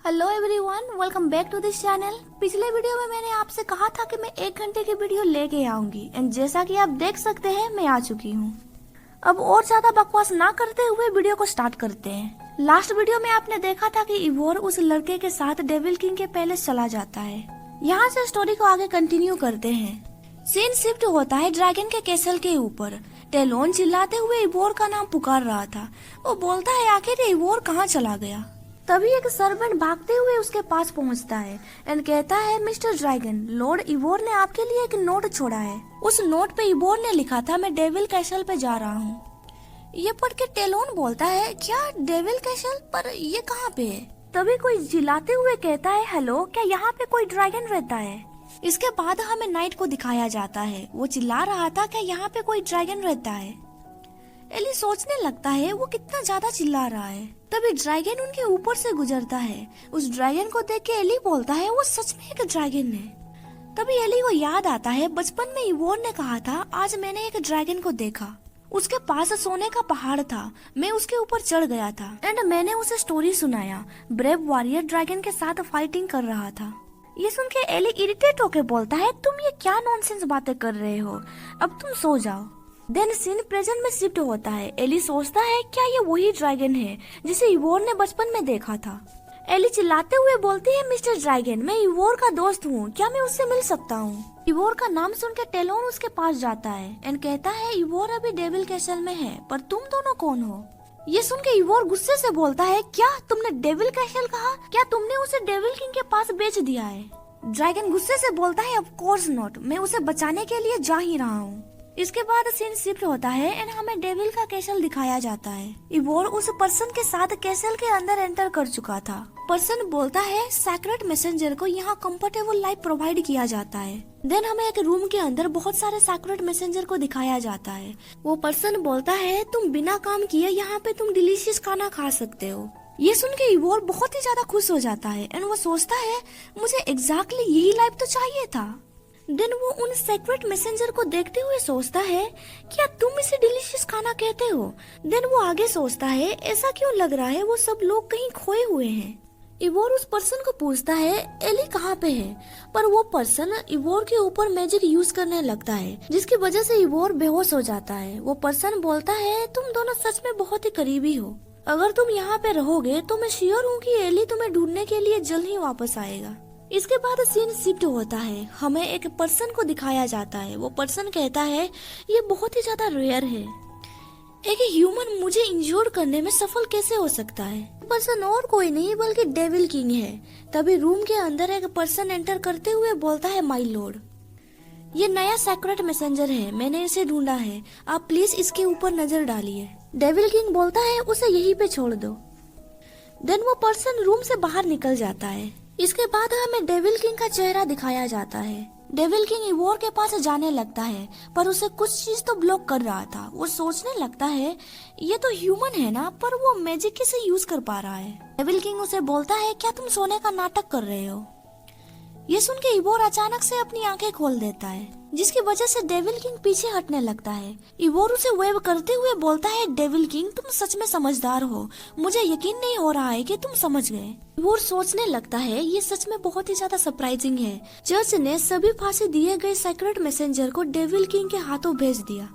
Hello everyone, welcome back to this channel. पिछले video में मैंने आपसे कहा था कि मैं 1 घंटे की वीडियो लेके आऊंगी एंड जैसा कि आप देख सकते हैं मैं आ चुकी हूँ। अब और ज्यादा बकवास ना करते हुए वीडियो को स्टार्ट करते हैं। लास्ट वीडियो में आपने देखा था कि इवोर उस लड़के के साथ डेविल किंग के पैलेस चला जाता है। यहाँ से स्टोरी को आगे कंटिन्यू करते हैं। सीन शिफ्ट होता है ड्रैगन के कैसल के ऊपर। टेलोन चिल्लाते हुए इवोर का नाम पुकार रहा था। वो बोलता है आखिर इवोर कहाँ चला गया। तभी एक सर्वेंट भागते हुए उसके पास पहुंचता है एंड कहता है, मिस्टर ड्रैगन, लॉर्ड इवोर ने आपके लिए एक नोट छोड़ा है। उस नोट पे इवोर ने लिखा था, मैं डेविल कैसल पे जा रहा हूँ। ये पढ़ के टेलोन बोलता है, क्या डेविल कैसल, पर ये कहाँ पे है? तभी कोई चिल्लाते हुए कहता है, हेलो, क्या यहाँ पे कोई ड्रैगन रहता है? इसके बाद हमें नाइट को दिखाया जाता है। वो चिल्ला रहा था, क्या यहाँ पे कोई ड्रैगन रहता है? एली सोचने लगता है वो कितना ज्यादा चिल्ला रहा है। तभी ड्रैगन उनके ऊपर से गुजरता है। उस ड्रैगन को देख के एली बोलता है, वो सच में एक ड्रैगन है। तभी एली को याद आता है बचपन में इवोर ने कहा था, आज मैंने एक ड्रैगन को देखा। उसके पास सोने का पहाड़ था, मैं उसके ऊपर चढ़ गया था एंड मैंने उसे स्टोरी सुनाया। ब्रेव वॉरियर ड्रैगन के साथ फाइटिंग कर रहा था। ये सुन के एली इरिटेट होके बोलता है, तुम ये क्या नॉनसेंस बातें कर रहे हो, अब तुम सो जाओ। देन सीन प्रेजेंट में शिफ्ट होता है। एली सोचता है, क्या ये वही ड्रैगन है जिसे इवोर ने बचपन में देखा था? एली चिल्लाते हुए बोलती है, मिस्टर ड्रैगन, मैं इवोर का दोस्त हूँ, क्या मैं उससे मिल सकता हूँ? इवोर का नाम सुन के टेलोन उसके पास जाता है एंड कहता है, इवोर अभी डेविल कैसल में है, पर तुम दोनों कौन हो? ये सुन के इवोर गुस्से से बोलता है, क्या तुमने डेविल कैसल कहा? क्या तुमने उसे डेविल किंग के पास बेच दिया है? ड्रैगन गुस्से से बोलता है, ऑफ कोर्स नॉट, मैं उसे बचाने के लिए जा ही रहा हूँ। इसके बाद सीन शिफ्ट होता है एंड हमें डेविल का कैसल दिखाया जाता है। इवोर उस पर्सन के साथ कैसल के अंदर एंटर कर चुका था। पर्सन बोलता है, सैक्रेड मैसेंजर को यहाँ कंफर्टेबल लाइफ प्रोवाइड किया जाता है। देन हमें एक रूम के अंदर बहुत सारे सैक्रेड मैसेंजर को दिखाया जाता है। वो पर्सन बोलता है, तुम बिना काम किए यहाँ पे तुम डिलीशियस खाना खा सकते हो। ये सुन के इवोर बहुत ही ज्यादा खुश हो जाता है एंड वो सोचता है, मुझे एग्जैक्टली यही लाइफ तो चाहिए था। देन वो उन सेक्रेट मैसेंजर को देखते हुए सोचता है, क्या तुम इसे डिलीशियस खाना कहते हो? देन वो आगे सोचता है, ऐसा क्यों लग रहा है वो सब लोग कहीं खोए हुए हैं। इवोर उस पर्सन को पूछता है, एली कहाँ पे है? पर वो पर्सन इवोर के ऊपर मैजिक यूज करने लगता है, जिसकी वजह से इवोर बेहोश हो जाता है। वो पर्सन बोलता है, तुम दोनों सच में बहुत ही करीबी हो। अगर तुम यहाँ पे रहोगे तो मैं श्योर हूँ कि एली तुम्हें ढूंढने के लिए जल्द ही वापस आएगा। इसके बाद सीन शिफ्ट होता है। हमें एक पर्सन को दिखाया जाता है। वो पर्सन कहता है, ये बहुत ही ज्यादा रेयर है। एक ह्यूमन मुझे इंजोर करने में सफल कैसे हो सकता है? पर्सन और कोई नहीं बल्कि डेविल किंग है। तभी रूम के अंदर एक पर्सन एंटर करते हुए बोलता है, माय लॉर्ड, ये नया सैक्रेट मैसेंजर है, मैंने इसे ढूंढा है, आप प्लीज इसके ऊपर नजर डालिए। डेविल किंग बोलता है, उसे यहीं पे छोड़ दो। देन वो पर्सन रूम से बाहर निकल जाता है। इसके बाद हमें डेविल किंग का चेहरा दिखाया जाता है। डेविल किंग इवोर के पास जाने लगता है, पर उसे कुछ चीज तो ब्लॉक कर रहा था। वो सोचने लगता है, ये तो ह्यूमन है ना, पर वो मैजिक कैसे यूज कर पा रहा है? डेविल किंग उसे बोलता है, क्या तुम सोने का नाटक कर रहे हो? ये सुन के इवोर अचानक से अपनी आंखें खोल देता है, जिसकी वजह से डेविल किंग पीछे हटने लगता है। इवोर उसे वेव करते हुए बोलता है, डेविल किंग, तुम सच में समझदार हो, मुझे यकीन नहीं हो रहा है कि तुम समझ गए। इवोर सोचने लगता है, ये सच में बहुत ही ज्यादा सरप्राइजिंग है। चर्च ने सभी फांसी दिए गए सेक्रेट मैसेंजर को डेविल किंग के हाथों भेज दिया,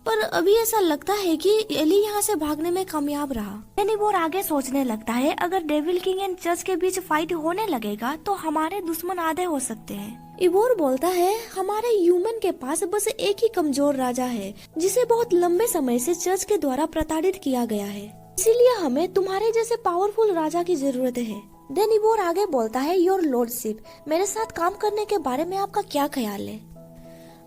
पर अभी ऐसा लगता है कि एली यहाँ से भागने में कामयाब रहा। इवोर आगे सोचने लगता है, अगर डेविल किंग एंड चर्च के बीच फाइट होने लगेगा तो हमारे दुश्मन आधे हो सकते हैं। इवोर बोलता है, हमारे ह्यूमन के पास बस एक ही कमजोर राजा है, जिसे बहुत लंबे समय से चर्च के द्वारा प्रताड़ित किया गया है, इसीलिए हमें तुम्हारे जैसे पावरफुल राजा की जरूरत है। देन इवोर आगे बोलता है, योर लॉर्डशिप, मेरे साथ काम करने के बारे में आपका क्या ख्याल है?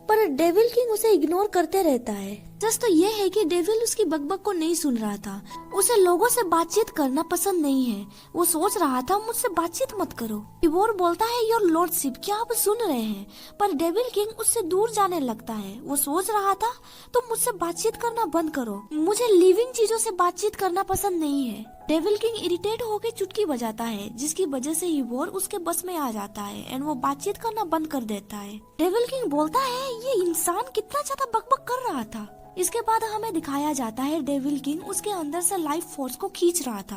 पर डेविल किंग उसे इग्नोर करते रहता है। सच तो ये है कि डेविल उसकी बकबक को नहीं सुन रहा था। उसे लोगों से बातचीत करना पसंद नहीं है। वो सोच रहा था, मुझसे बातचीत मत करो। इवोर बोलता है, योर लॉर्डशिप, क्या आप सुन रहे हैं? पर डेविल किंग उससे दूर जाने लगता है। वो सोच रहा था, तुम मुझसे बातचीत करना बंद करो, मुझे लिविंग चीजों से बातचीत करना पसंद नहीं है। डेविल किंग इरिटेट होकर चुटकी बजाता है, जिसकी वजह से इवोर उसके बस में आ जाता है एंड वो बातचीत करना बंद कर देता है। डेविल किंग बोलता है, ये इंसान कितना ज्यादा बकबक कर रहा था। इसके बाद हमें दिखाया जाता है डेविल किंग उसके अंदर से लाइफ फोर्स को खींच रहा था।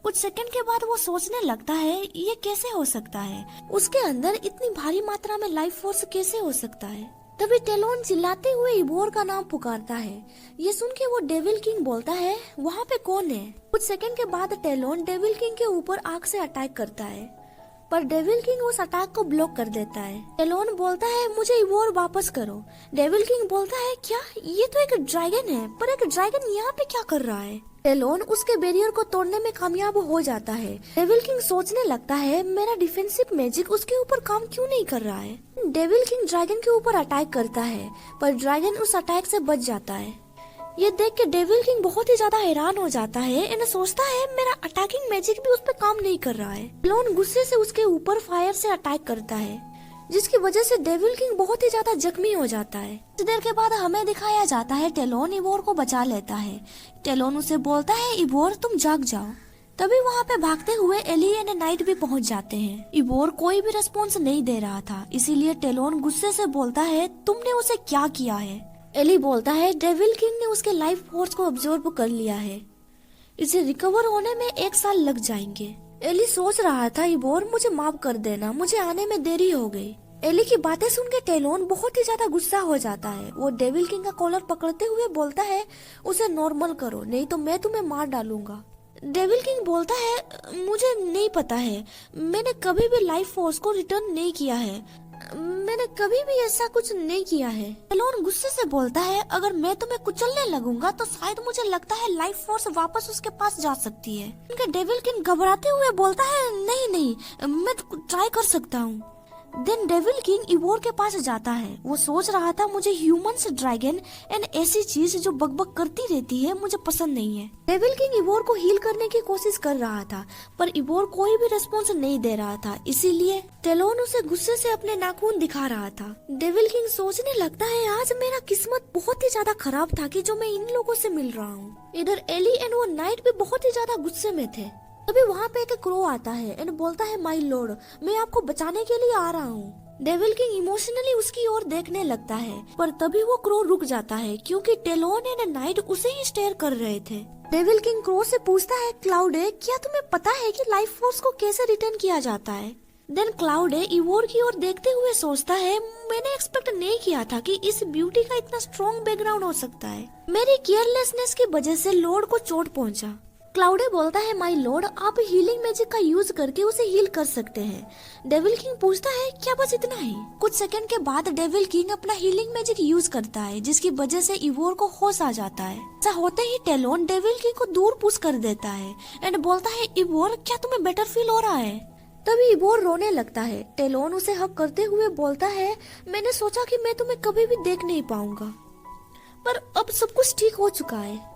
कुछ सेकंड के बाद वो सोचने लगता है ये कैसे हो सकता है, उसके अंदर इतनी भारी मात्रा में लाइफ फोर्स कैसे हो सकता है। तभी टेलोन चिल्लाते हुए इवोर का नाम पुकारता है। ये सुन के वो डेविल किंग बोलता है वहाँ पे कौन है। कुछ सेकंड के बाद टेलोन डेविल किंग के ऊपर आग से अटैक करता है, पर डेविल किंग उस अटैक को ब्लॉक कर देता है। टेलोन बोलता है मुझे इवोर वापस करो। डेविल किंग बोलता है क्या, ये तो एक ड्रैगन है, पर एक ड्रैगन यहाँ पे क्या कर रहा है। टेलोन उसके बैरियर को तोड़ने में कामयाब हो जाता है। डेविल किंग सोचने लगता है मेरा डिफेंसिव मैजिक उसके ऊपर काम क्यों नहीं कर रहा है। डेविल किंग ड्रैगन के ऊपर अटैक करता है, पर ड्रैगन उस अटैक से बच जाता है। ये देख के डेविल किंग बहुत ही ज्यादा हैरान हो जाता है एंड सोचता है मेरा अटैकिंग मैजिक भी उस पर काम नहीं कर रहा है। टेलोन गुस्से से उसके ऊपर फायर से अटैक करता है, जिसकी वजह से डेविल किंग बहुत ही ज्यादा जख्मी हो जाता है। कुछ देर के बाद हमें दिखाया जाता है टेलोन इवोर को बचा लेता है। टेलोन उसे बोलता है इवोर तुम जाग जाओ। तभी वहाँ पे भागते हुए एली एंड नाइट भी पहुँच जाते हैं। इवोर कोई भी रिस्पॉन्स नहीं दे रहा था, इसीलिए टेलोन गुस्से से बोलता है तुमने उसे क्या किया है। एली बोलता है डेविल किंग ने उसके लाइफ फोर्स को अब्सॉर्ब कर लिया है, इसे रिकवर होने में 1 साल लग जाएंगे। एली सोच रहा था इवोर मुझे माफ कर देना, मुझे आने में देरी हो गई। एली की बातें सुन के टेलोन बहुत ही ज्यादा गुस्सा हो जाता है। वो डेविल किंग का कॉलर पकड़ते हुए बोलता है उसे नॉर्मल करो, नहीं तो मैं तुम्हें मार डालूंगा। डेविल किंग बोलता है मुझे नहीं पता है, मैंने कभी भी लाइफ फोर्स को रिटर्न नहीं किया है, मैंने कभी भी ऐसा कुछ नहीं किया है। टेलोन गुस्से से बोलता है अगर मैं तुम्हें कुचलने लगूंगा तो शायद मुझे लगता है लाइफ फोर्स वापस उसके पास जा सकती है। उनके डेविल किंग घबराते हुए बोलता है नहीं नहीं, मैं ट्राई कर सकता हूँ। देन डेविल किंग इवोर के पास जाता है। वो सोच रहा था मुझे ह्यूमंस, ड्रैगन एंड ऐसी चीज जो बकबक करती रहती है मुझे पसंद नहीं है। डेविल किंग इवोर को हील करने की कोशिश कर रहा था, पर इवोर कोई भी रिस्पॉन्स नहीं दे रहा था, इसीलिए टेलोन उसे गुस्से से अपने नाखून दिखा रहा था। डेविल किंग सोचने लगता है आज मेरा किस्मत बहुत ही ज्यादा खराब था कि जो मैं इन लोगों से मिल रहा हूँ। इधर एली एंड वो नाइट भी बहुत ही ज्यादा गुस्से में थे। तभी वहाँ पे एक क्रो आता है एंड बोलता है माय लॉर्ड मैं आपको बचाने के लिए आ रहा हूँ। डेविल किंग इमोशनली उसकी ओर देखने लगता है, पर तभी वो क्रो रुक जाता है क्योंकि टेलोन एंड नाइट उसे ही स्टेयर कर रहे थे। डेविल किंग क्रो से पूछता है क्लाउडे क्या तुम्हें पता है कि लाइफ फोर्स को कैसे रिटर्न किया जाता है। देन क्लाउडे इवोर की ओर देखते हुए सोचता है मैंने एक्सपेक्ट नहीं किया था कि इस ब्यूटी का इतना स्ट्रॉन्ग बैकग्राउंड हो सकता है। मेरी केयरलेसनेस की वजह से लॉर्ड को चोट पहुंचा। क्लाउडे बोलता है माय लॉर्ड आप हीलिंग मैजिक का यूज करके उसे हील कर सकते हैं। डेविल किंग पूछता है क्या बस इतना ही। कुछ सेकंड के बाद डेविल किंग अपना हीलिंग मैजिक यूज करता है, जिसकी वजह से इवोर को होश आ जाता है। ऐसा होते ही टेलोन डेविल किंग को दूर पुश कर देता है एंड बोलता है इवोर क्या तुम्हें बेटर फील हो रहा है। तभी इवोर रोने लगता है। टेलोन उसे हक करते हुए बोलता है मैंने सोचा कि मैं तुम्हें कभी भी देख नहीं पाऊंगा, पर अब सब कुछ ठीक हो चुका है।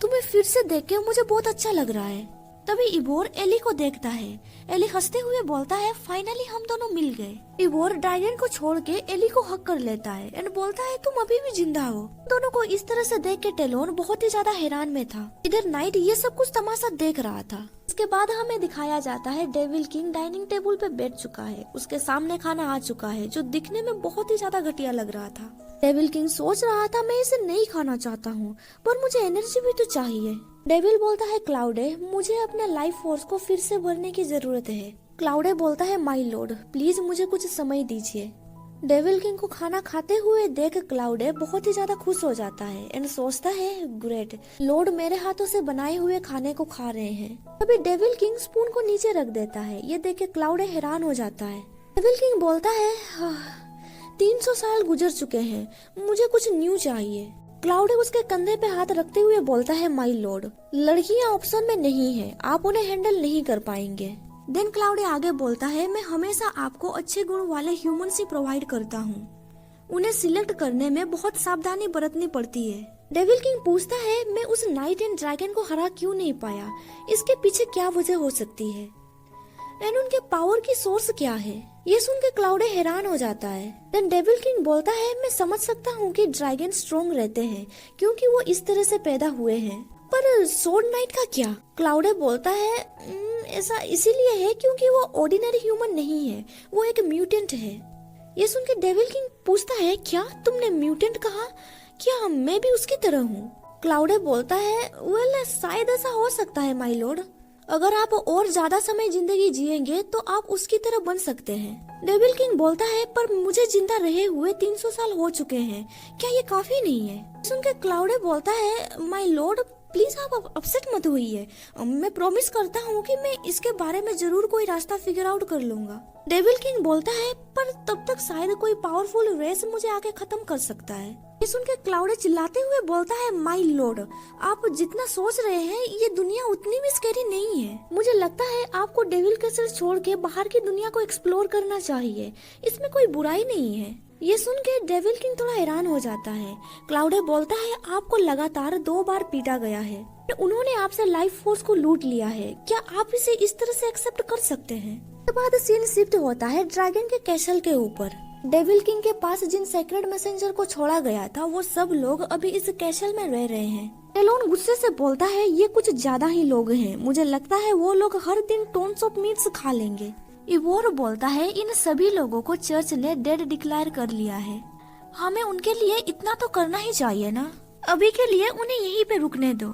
तुम्हें फिर से देख के मुझे बहुत अच्छा लग रहा है। तभी इवोर एली को देखता है। एली हंसते हुए बोलता है फाइनली हम दोनों मिल गए। इवोर ड्रैगन को छोड़ के एली को हक कर लेता है एंड बोलता है तुम अभी भी जिंदा हो। दोनों को इस तरह से देख के टेलोन बहुत ही ज्यादा हैरान में था। इधर नाइट ये सब कुछ तमाशा देख रहा था। इसके बाद हमें दिखाया जाता है डेविल किंग डाइनिंग टेबल पे बैठ चुका है। उसके सामने खाना आ चुका है जो दिखने में बहुत ही ज्यादा घटिया लग रहा था। डेविल किंग सोच रहा था मैं इसे नहीं खाना चाहता हूँ, पर मुझे एनर्जी भी तो चाहिए। डेविल बोलता है क्लाउडे मुझे अपने लाइफ फोर्स को फिर से भरने की जरूरत है। क्लाउडे बोलता है माय लॉर्ड प्लीज मुझे कुछ समय दीजिए। डेविल किंग को खाना खाते हुए देख क्लाउडे बहुत ही ज्यादा खुश हो जाता है एंड सोचता है ग्रेट, लॉर्ड मेरे हाथों से बनाए हुए खाने को खा रहे हैं। तभी डेविल किंग स्पून को नीचे रख देता है। ये देख के क्लाउडे हैरान हो जाता है। डेविल किंग बोलता है 300 साल गुजर चुके हैं, मुझे कुछ न्यू चाहिए। क्लाउडे उसके कंधे पे हाथ रखते हुए बोलता है माय लॉर्ड लड़कियां ऑप्शन में नहीं है, आप उन्हें हैंडल नहीं कर पाएंगे। देन क्लाउडे आगे बोलता है मैं हमेशा आपको अच्छे गुण वाले ह्यूमंस ही प्रोवाइड करता हूँ, उन्हें सिलेक्ट करने में बहुत सावधानी बरतनी पड़ती है। डेविल किंग पूछता है मैं उस नाइट एंड ड्रैगन को हरा क्यों नहीं पाया, इसके पीछे क्या वजह हो सकती है एंड उनके पावर की सोर्स क्या है। ये सुन के क्लाउडे हैरान हो जाता है। देन डेविल किंग बोलता है मैं समझ सकता हूँ कि ड्रैगन स्ट्रॉन्ग रहते हैं क्योंकि वो इस तरह से पैदा हुए हैं, पर सोर्ड नाइट का क्या। क्लाउडे बोलता है ऐसा इसीलिए है क्योंकि वो ऑर्डिनरी ह्यूमन नहीं है, वो एक म्यूटेंट है। ये सुन के डेविल किंग पूछता है क्या तुमने म्यूटेंट कहा, क्या मैं भी उसकी तरह हूँ। क्लाउडे बोलता है वेल शायद ऐसा हो सकता है माय लॉर्ड, अगर आप और ज्यादा समय जिंदगी जिएंगे तो आप उसकी तरह बन सकते हैं। डेविल किंग बोलता है, पर मुझे जिंदा रहे हुए 300 साल हो चुके हैं, क्या ये काफी नहीं है? सुनकर क्लाउडे बोलता है, माय लॉर्ड प्लीज आप अपसेट मत होइए, मैं प्रॉमिस करता हूँ कि मैं इसके बारे में जरूर कोई रास्ता फिगर आउट कर लूंगा। डेविल किंग बोलता है, पर तब तक शायद कोई पावरफुल रेस मुझे आके खत्म कर सकता है। ये सुन के क्लाउडे चिल्लाते हुए बोलता है, माय लॉर्ड आप जितना सोच रहे हैं ये दुनिया उतनी भी स्कैरी नहीं है। मुझे लगता है आपको डेविल कैसल छोड़ के बाहर की दुनिया को एक्सप्लोर करना चाहिए, इसमें कोई बुराई नहीं है। ये सुन के डेविल किंग थोड़ा हैरान हो जाता है। क्लाउडे बोलता है, आपको लगातार 2 बार पीटा गया है, उन्होंने आपसे लाइफ फोर्स को लूट लिया है, क्या आप इसे इस तरह से एक्सेप्ट कर सकते हैं? उसके बाद सीन शिफ्ट होता है ड्रैगन के कैसल के ऊपर। डेविल किंग के पास जिन सेक्रेट मैसेंजर को छोड़ा गया था वो सब लोग अभी इस कैसल में रह रहे हैं। टेलोन गुस्से से बोलता है, ये कुछ ज्यादा ही लोग हैं, मुझे लगता है वो लोग हर दिन टोन्स ऑफ मीट्स खा लेंगे। इवोर बोलता है, इन सभी लोगों को चर्च ने डेड डिक्लेयर कर लिया है, हमें उनके लिए इतना तो करना ही चाहिए ना, अभी के लिए उन्हें यहीं पे रुकने दो।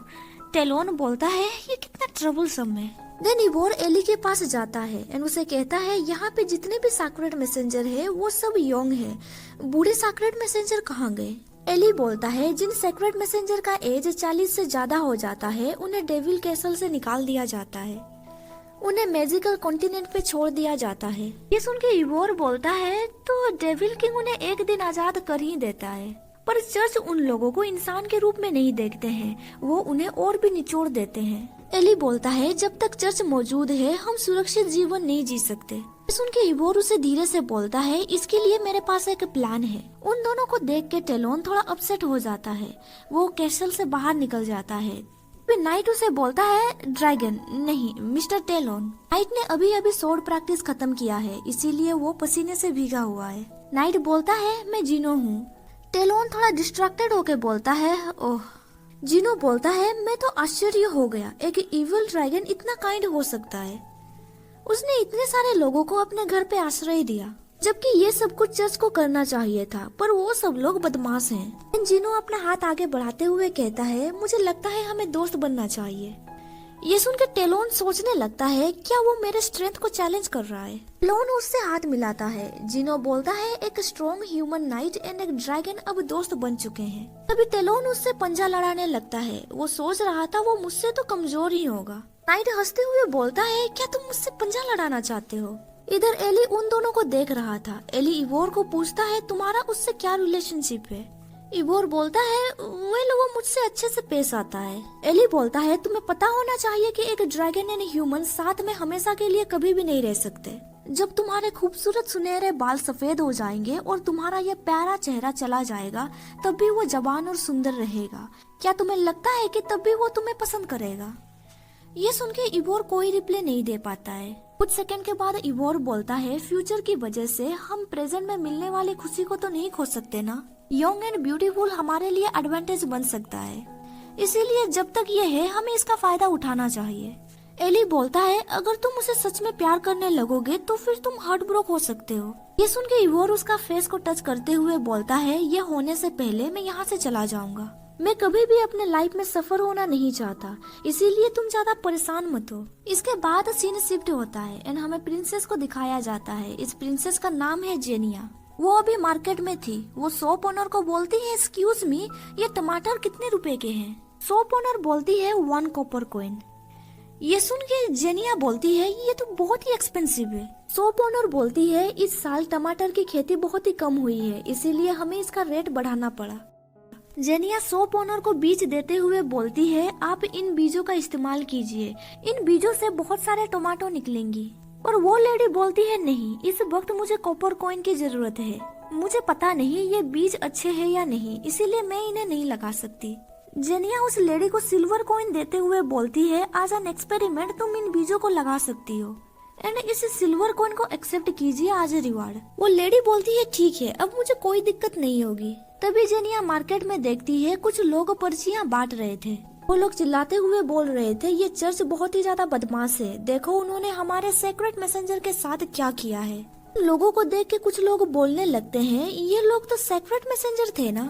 टेलोन बोलता है, ये कितना ट्रबलसम है। देन इवोर एली के पास जाता है एंड उसे कहता है, यहाँ पे जितने भी सैक्रेड मैसेंजर है वो सब यंग है, बूढ़े सैक्रेड मैसेंजर कहाँ गए? एली बोलता है, जिन सैक्रेड मैसेंजर का एज 40 से ज्यादा हो जाता है उन्हें डेविल कैसल से निकाल दिया जाता है, उन्हें मैजिकल कॉन्टिनेंट पे छोड़ दिया जाता है। ये सुन के इवोर बोलता है, तो डेविल किंग उन्हें एक दिन आजाद कर ही देता है, पर चर्च उन लोगों को इंसान के रूप में नहीं देखते हैं, वो उन्हें और भी निचोड़ देते हैं। एली बोलता है, जब तक चर्च मौजूद है हम सुरक्षित जीवन नहीं जी सकते। सुन के इवोर उसे धीरे से बोलता है, इसके लिए मेरे पास एक प्लान है। उन दोनों को देख के टेलोन थोड़ा अपसेट हो जाता है, वो कैसल से बाहर निकल जाता है। फिर नाइट उसे बोलता है, ड्रैगन नहीं मिस्टर टेलोन। नाइट ने अभी अभी स्वॉर्ड प्रैक्टिस खत्म किया है, इसीलिए वो पसीने से भीगा हुआ है। नाइट बोलता है, मैं जिनो हूँ। टेलोन थोड़ा डिस्ट्रैक्टेड होके बोलता है, ओह। जिनो बोलता है, मैं तो आश्चर्य हो गया, एक इविल ड्रैगन इतना काइंड हो सकता है, उसने इतने सारे लोगों को अपने घर पे आश्रय दिया, जबकि ये सब कुछ चर्च को करना चाहिए था, पर वो सब लोग बदमाश हैं। जिनो अपना हाथ आगे बढ़ाते हुए कहता है, मुझे लगता है हमें दोस्त बनना चाहिए। ये सुनकर टेलोन सोचने लगता है, क्या वो मेरे स्ट्रेंथ को चैलेंज कर रहा है? टेलोन उससे हाथ मिलाता है। जिनो बोलता है, एक स्ट्रॉन्ग ह्यूमन नाइट एंड एक ड्रैगन अब दोस्त बन चुके हैं। तभी टेलोन उससे पंजा लड़ाने लगता है, वो सोच रहा था वो मुझसे तो कमजोर ही होगा। नाइट हंसते हुए बोलता है, क्या तुम मुझसे पंजा लड़ाना चाहते हो? इधर एली उन दोनों को देख रहा था। एली इवोर को पूछता है, तुम्हारा उससे क्या रिलेशनशिप है? इवोर बोलता है, वो मुझसे अच्छे से पेश आता है। एली बोलता है, तुम्हें पता होना चाहिए कि एक ड्रैगन एंड ह्यूमन साथ में हमेशा के लिए कभी भी नहीं रह सकते। जब तुम्हारे खूबसूरत सुनहरे बाल सफेद हो जाएंगे और तुम्हारा ये प्यारा चेहरा चला जाएगा, तब भी वो जवान और सुंदर रहेगा। क्या तुम्हें लगता है कि तब भी वो तुम्हें पसंद करेगा? ये सुन के इवोर कोई रिप्लाई नहीं दे पाता है। कुछ सेकंड के बाद इवोर बोलता है, फ्यूचर की वजह से हम प्रेजेंट में मिलने वाली खुशी को तो नहीं खो सकते ना। यंग एंड ब्यूटीफुल हमारे लिए एडवांटेज बन सकता है, इसीलिए जब तक ये है हमें इसका फायदा उठाना चाहिए। एली बोलता है, अगर तुम उसे सच में प्यार करने लगोगे तो फिर तुम हार्ट ब्रोक हो सकते हो। ये सुन के इवोर उसका फेस को टच करते हुए बोलता है, ये होने से पहले मैं यहाँ से चला जाऊंगा। मैं कभी भी अपने लाइफ में सफर होना नहीं चाहता, इसीलिए तुम ज्यादा परेशान मत हो। इसके बाद सीन शिफ्ट होता है एंड हमें प्रिंसेस को दिखाया जाता है। इस प्रिंसेस का नाम है जेनिया। वो अभी मार्केट में थी। वो शॉप ओनर को बोलती है, एक्सक्यूज मी, ये टमाटर कितने रुपए के हैं? शॉप ओनर बोलती है 1 कॉपर कॉइन। ये सुन के जेनिया बोलती है, ये तो बहुत ही एक्सपेंसिव है। शॉप ओनर बोलती है, इस साल टमाटर की खेती बहुत ही कम हुई है, इसीलिए हमें इसका रेट बढ़ाना पड़ा। जेनिया शॉप ओनर को बीज देते हुए बोलती है, आप इन बीजों का इस्तेमाल कीजिए, इन बीजों से बहुत सारे टमाटो निकलेंगी। और वो लेडी बोलती है, नहीं, इस वक्त मुझे कॉपर कॉइन की जरूरत है, मुझे पता नहीं ये बीज अच्छे हैं या नहीं, इसीलिए मैं इन्हें नहीं लगा सकती। जेनिया उस लेडी को सिल्वर कॉइन देते हुए बोलती है, आज एन एक्सपेरिमेंट, तुम इन बीजों को लगा सकती हो एंड इस सिल्वर कॉइन को एक्सेप्ट कीजिए आज रिवार्ड। वो लेडी बोलती है, ठीक है, अब मुझे कोई दिक्कत नहीं होगी। तभी जेनिया मार्केट में देखती है कुछ लोग पर्चियां बांट रहे थे। वो लोग चिल्लाते हुए बोल रहे थे, ये चर्च बहुत ही ज्यादा बदमाश है, देखो उन्होंने हमारे सेक्रेट मैसेंजर के साथ क्या किया है। लोगों को देख के कुछ लोग बोलने लगते हैं, ये लोग तो सेक्रेट मैसेंजर थे ना।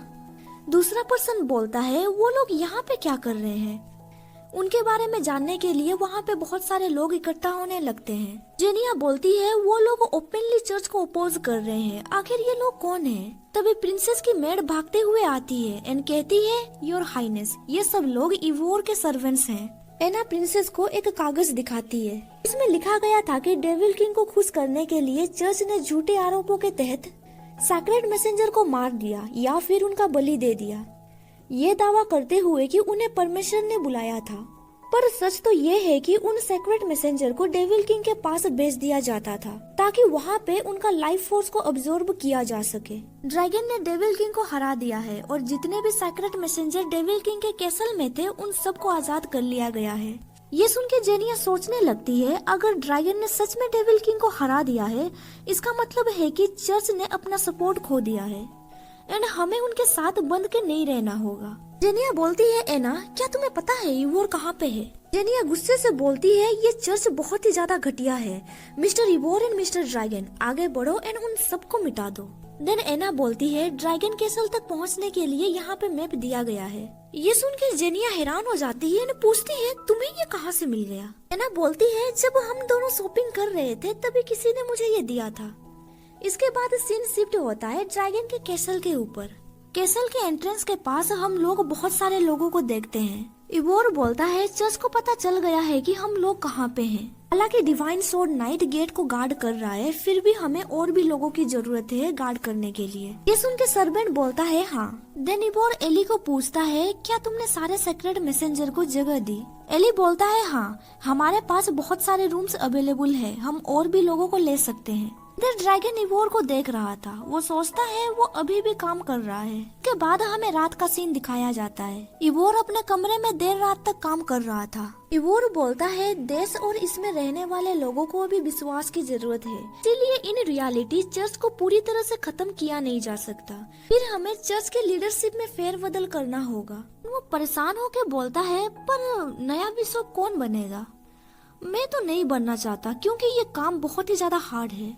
दूसरा पर्सन बोलता है, वो लोग यहाँ पे क्या कर रहे हैं? उनके बारे में जानने के लिए वहाँ पे बहुत सारे लोग इकट्ठा होने लगते हैं। जेनिया बोलती है वो लोग ओपनली चर्च को अपोज कर रहे हैं, आखिर ये लोग कौन हैं? तभी प्रिंसेस की मेड भागते हुए आती है एंड कहती है योर हाइनेस, ये सब लोग इवोर के सर्वेंट्स हैं। एना प्रिंसेस को एक कागज दिखाती है, इसमें लिखा गया था कि डेविल किंग को खुश करने के लिए चर्च ने झूठे आरोपों के तहत सैक्रेड मैसेंजर को मार दिया या फिर उनका बलि दे दिया, ये दावा करते हुए कि उन्हें परमेश्वर ने बुलाया था। पर सच तो ये है कि उन सेक्रेट मैसेंजर को डेविल किंग के पास भेज दिया जाता था ताकि वहाँ पे उनका लाइफ फोर्स को अब्सॉर्ब किया जा सके। ड्रैगन ने डेविल किंग को हरा दिया है और जितने भी सेक्रेट मैसेंजर डेविल किंग के कैसल में थे उन सबको आजाद कर लिया गया है। ये सुन के जेनिया सोचने लगती है अगर ड्रैगन ने सच में डेविल किंग को हरा दिया है, इसका मतलब है कि चर्च ने अपना सपोर्ट खो दिया है एंड हमें उनके साथ बंध के नहीं रहना होगा। जेनिया बोलती है एना, क्या तुम्हें पता है इवोर कहाँ पे है? जेनिया गुस्से से बोलती है ये चर्च बहुत ही ज्यादा घटिया है। Mister Ivor and mister dragon आगे बढ़ो एंड उन सबको मिटा दो। देन एना बोलती है ड्रैगन कैसल तक पहुँचने के लिए यहाँ पे मैप दिया गया है। ये सुन के जेनिया हैरान हो जाती है एंड पूछती है तुम्हें ये कहाँ से मिल गया? एना बोलती है जब हम दोनों शॉपिंग कर रहे थे तभी किसी ने मुझे ये दिया था। इसके बाद सीन शिफ्ट होता है ड्रैगन के कैसल के ऊपर। कैसल के एंट्रेंस के पास हम लोग बहुत सारे लोगों को देखते हैं। इवोर बोलता है चर्च को पता चल गया है कि हम लोग कहाँ पे हैं। हालांकि डिवाइन सोर्ड नाइट गेट को गार्ड कर रहा है, फिर भी हमें और भी लोगों की जरूरत है गार्ड करने के लिए। ये सुन के सर्वेंट बोलता है हाँ। देन इवोर एली को पूछता है क्या तुमने सारे सेक्रेट मैसेंजर को जगह दी? एली बोलता है हाँ, हमारे पास बहुत सारे रूम्स अवेलेबल है, हम और भी लोगों को ले सकते हैं। इधर ड्रैगन इवोर को देख रहा था, वो सोचता है वो अभी भी काम कर रहा है। के बाद हमें रात का सीन दिखाया जाता है। इवोर अपने कमरे में देर रात तक काम कर रहा था। इवोर बोलता है देश और इसमें रहने वाले लोगों को भी विश्वास की जरूरत है, इसीलिए इन रियलिटी चर्च को पूरी तरह से खत्म किया नहीं जा सकता। फिर हमें चर्च के लीडरशिप में फेरबदल करना होगा। वो परेशान होकर बोलता है पर नया बिशप कौन बनेगा? मैं तो नहीं बनना चाहता क्योंकि ये काम बहुत ही ज्यादा हार्ड है।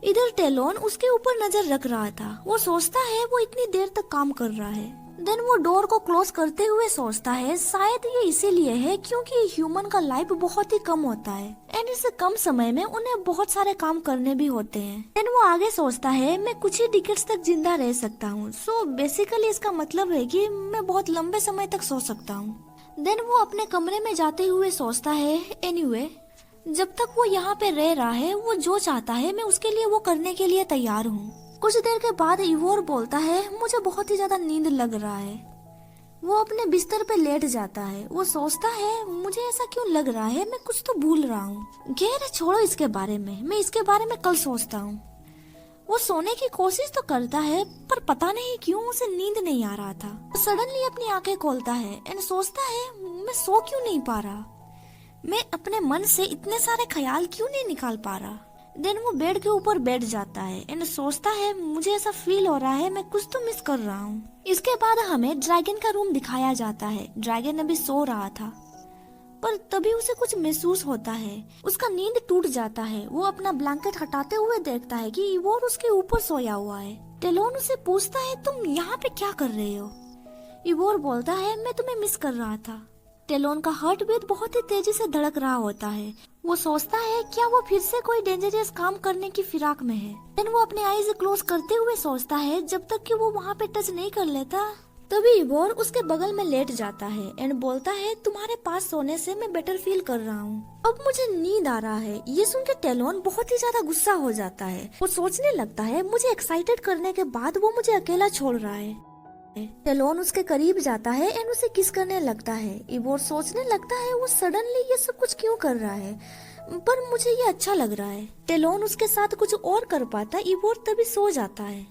इधर टेलोन उसके ऊपर नजर रख रहा था, वो सोचता है वो इतनी देर तक काम कर रहा है। देन वो डोर को क्लोज करते हुए सोचता है शायद ये इसीलिए है क्योंकि ह्यूमन का लाइफ बहुत ही कम होता है एंड इस कम समय में उन्हें बहुत सारे काम करने भी होते हैं। देन वो आगे सोचता है मैं कुछ ही डिकेड्स तक जिंदा रह सकता हूँ, सो बेसिकली इसका मतलब है कि मैं बहुत लंबे समय तक सो सकता हूँ। देन वो अपने कमरे में जाते हुए सोचता है एनीवे, जब तक वो यहाँ पे रह रहा है वो जो चाहता है मैं उसके लिए वो करने के लिए तैयार हूँ। कुछ देर के बाद इवोर बोलता है मुझे बहुत ही ज्यादा नींद लग रहा है। वो अपने बिस्तर पे लेट जाता है। वो सोचता है मुझे ऐसा क्यों लग रहा है, मैं कुछ तो भूल रहा हूँ। खैर छोड़ो इसके बारे में, मैं इसके बारे में कल सोचता हूँ। वो सोने की कोशिश तो करता है पर पता नहीं क्यों उसे नींद नहीं आ रहा था। वो सडनली अपनी आंखें खोलता है एंड सोचता है मैं सो क्यों नहीं पा रहा, मैं अपने मन से इतने सारे ख्याल क्यों नहीं निकाल पा रहा। देन वो बेड के ऊपर बैठ जाता है एंड सोचता है मुझे ऐसा फील हो रहा है मैं कुछ तो मिस कर रहा हूँ। इसके बाद हमें ड्रैगन का रूम दिखाया जाता है। ड्रैगन अभी सो रहा था पर तभी उसे कुछ महसूस होता है, उसका नींद टूट जाता है। वो अपना ब्लैंकेट हटाते हुए देखता है कि इवोर उसके ऊपर सोया हुआ है। टेलोन उसे पूछता है तुम यहाँ पे क्या कर रहे हो? इवोर बोलता है मैं तुम्हें मिस कर रहा था। टेलोन का हार्ट बीट बहुत ही तेजी से धड़क रहा होता है। वो सोचता है क्या वो फिर से कोई डेंजरस काम करने की फिराक में है। देन वो अपने आईज क्लोज करते हुए सोचता है जब तक कि वो वहाँ पे टच नहीं कर लेता। तभी इवोर उसके बगल में लेट जाता है एंड बोलता है तुम्हारे पास सोने से मैं बेटर फील कर रहा हूँ, अब मुझे नींद आ रहा है। ये सुन के टेलोन बहुत ही ज्यादा गुस्सा हो जाता है। वो सोचने लगता है मुझे एक्साइटेड करने के बाद वो मुझे अकेला छोड़ रहा है। टेलोन उसके करीब जाता है एंड उसे किस करने लगता है। इवोर सोचने लगता है वो सडनली ये सब कुछ क्यों कर रहा है, पर मुझे ये अच्छा लग रहा है। टेलोन उसके साथ कुछ और कर पाता, इवोर तभी सो जाता है।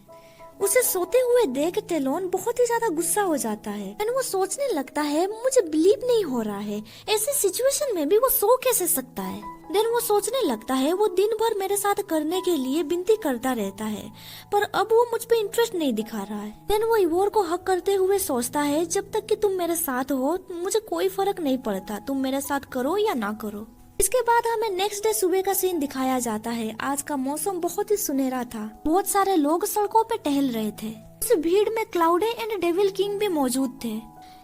उसे सोते हुए देख टेलोन बहुत ही ज्यादा गुस्सा हो जाता है एंड वो सोचने लगता है मुझे बिलीव नहीं हो रहा है, ऐसी सिचुएशन में भी वो सो कैसे सकता है। देन वो सोचने लगता है वो दिन भर मेरे साथ करने के लिए विनती करता रहता है पर अब वो मुझ पे इंटरेस्ट नहीं दिखा रहा है। देन वो इवोर को हक करते हुए सोचता है जब तक कि तुम मेरे साथ हो मुझे कोई फर्क नहीं पड़ता, तुम मेरे साथ करो या ना करो। इसके बाद हमें नेक्स्ट डे सुबह का सीन दिखाया जाता है। आज का मौसम बहुत ही सुनहरा था, बहुत सारे लोग सड़कों पे टहल रहे थे। उस भीड़ में क्लाउडे एंड डेविल किंग भी मौजूद थे।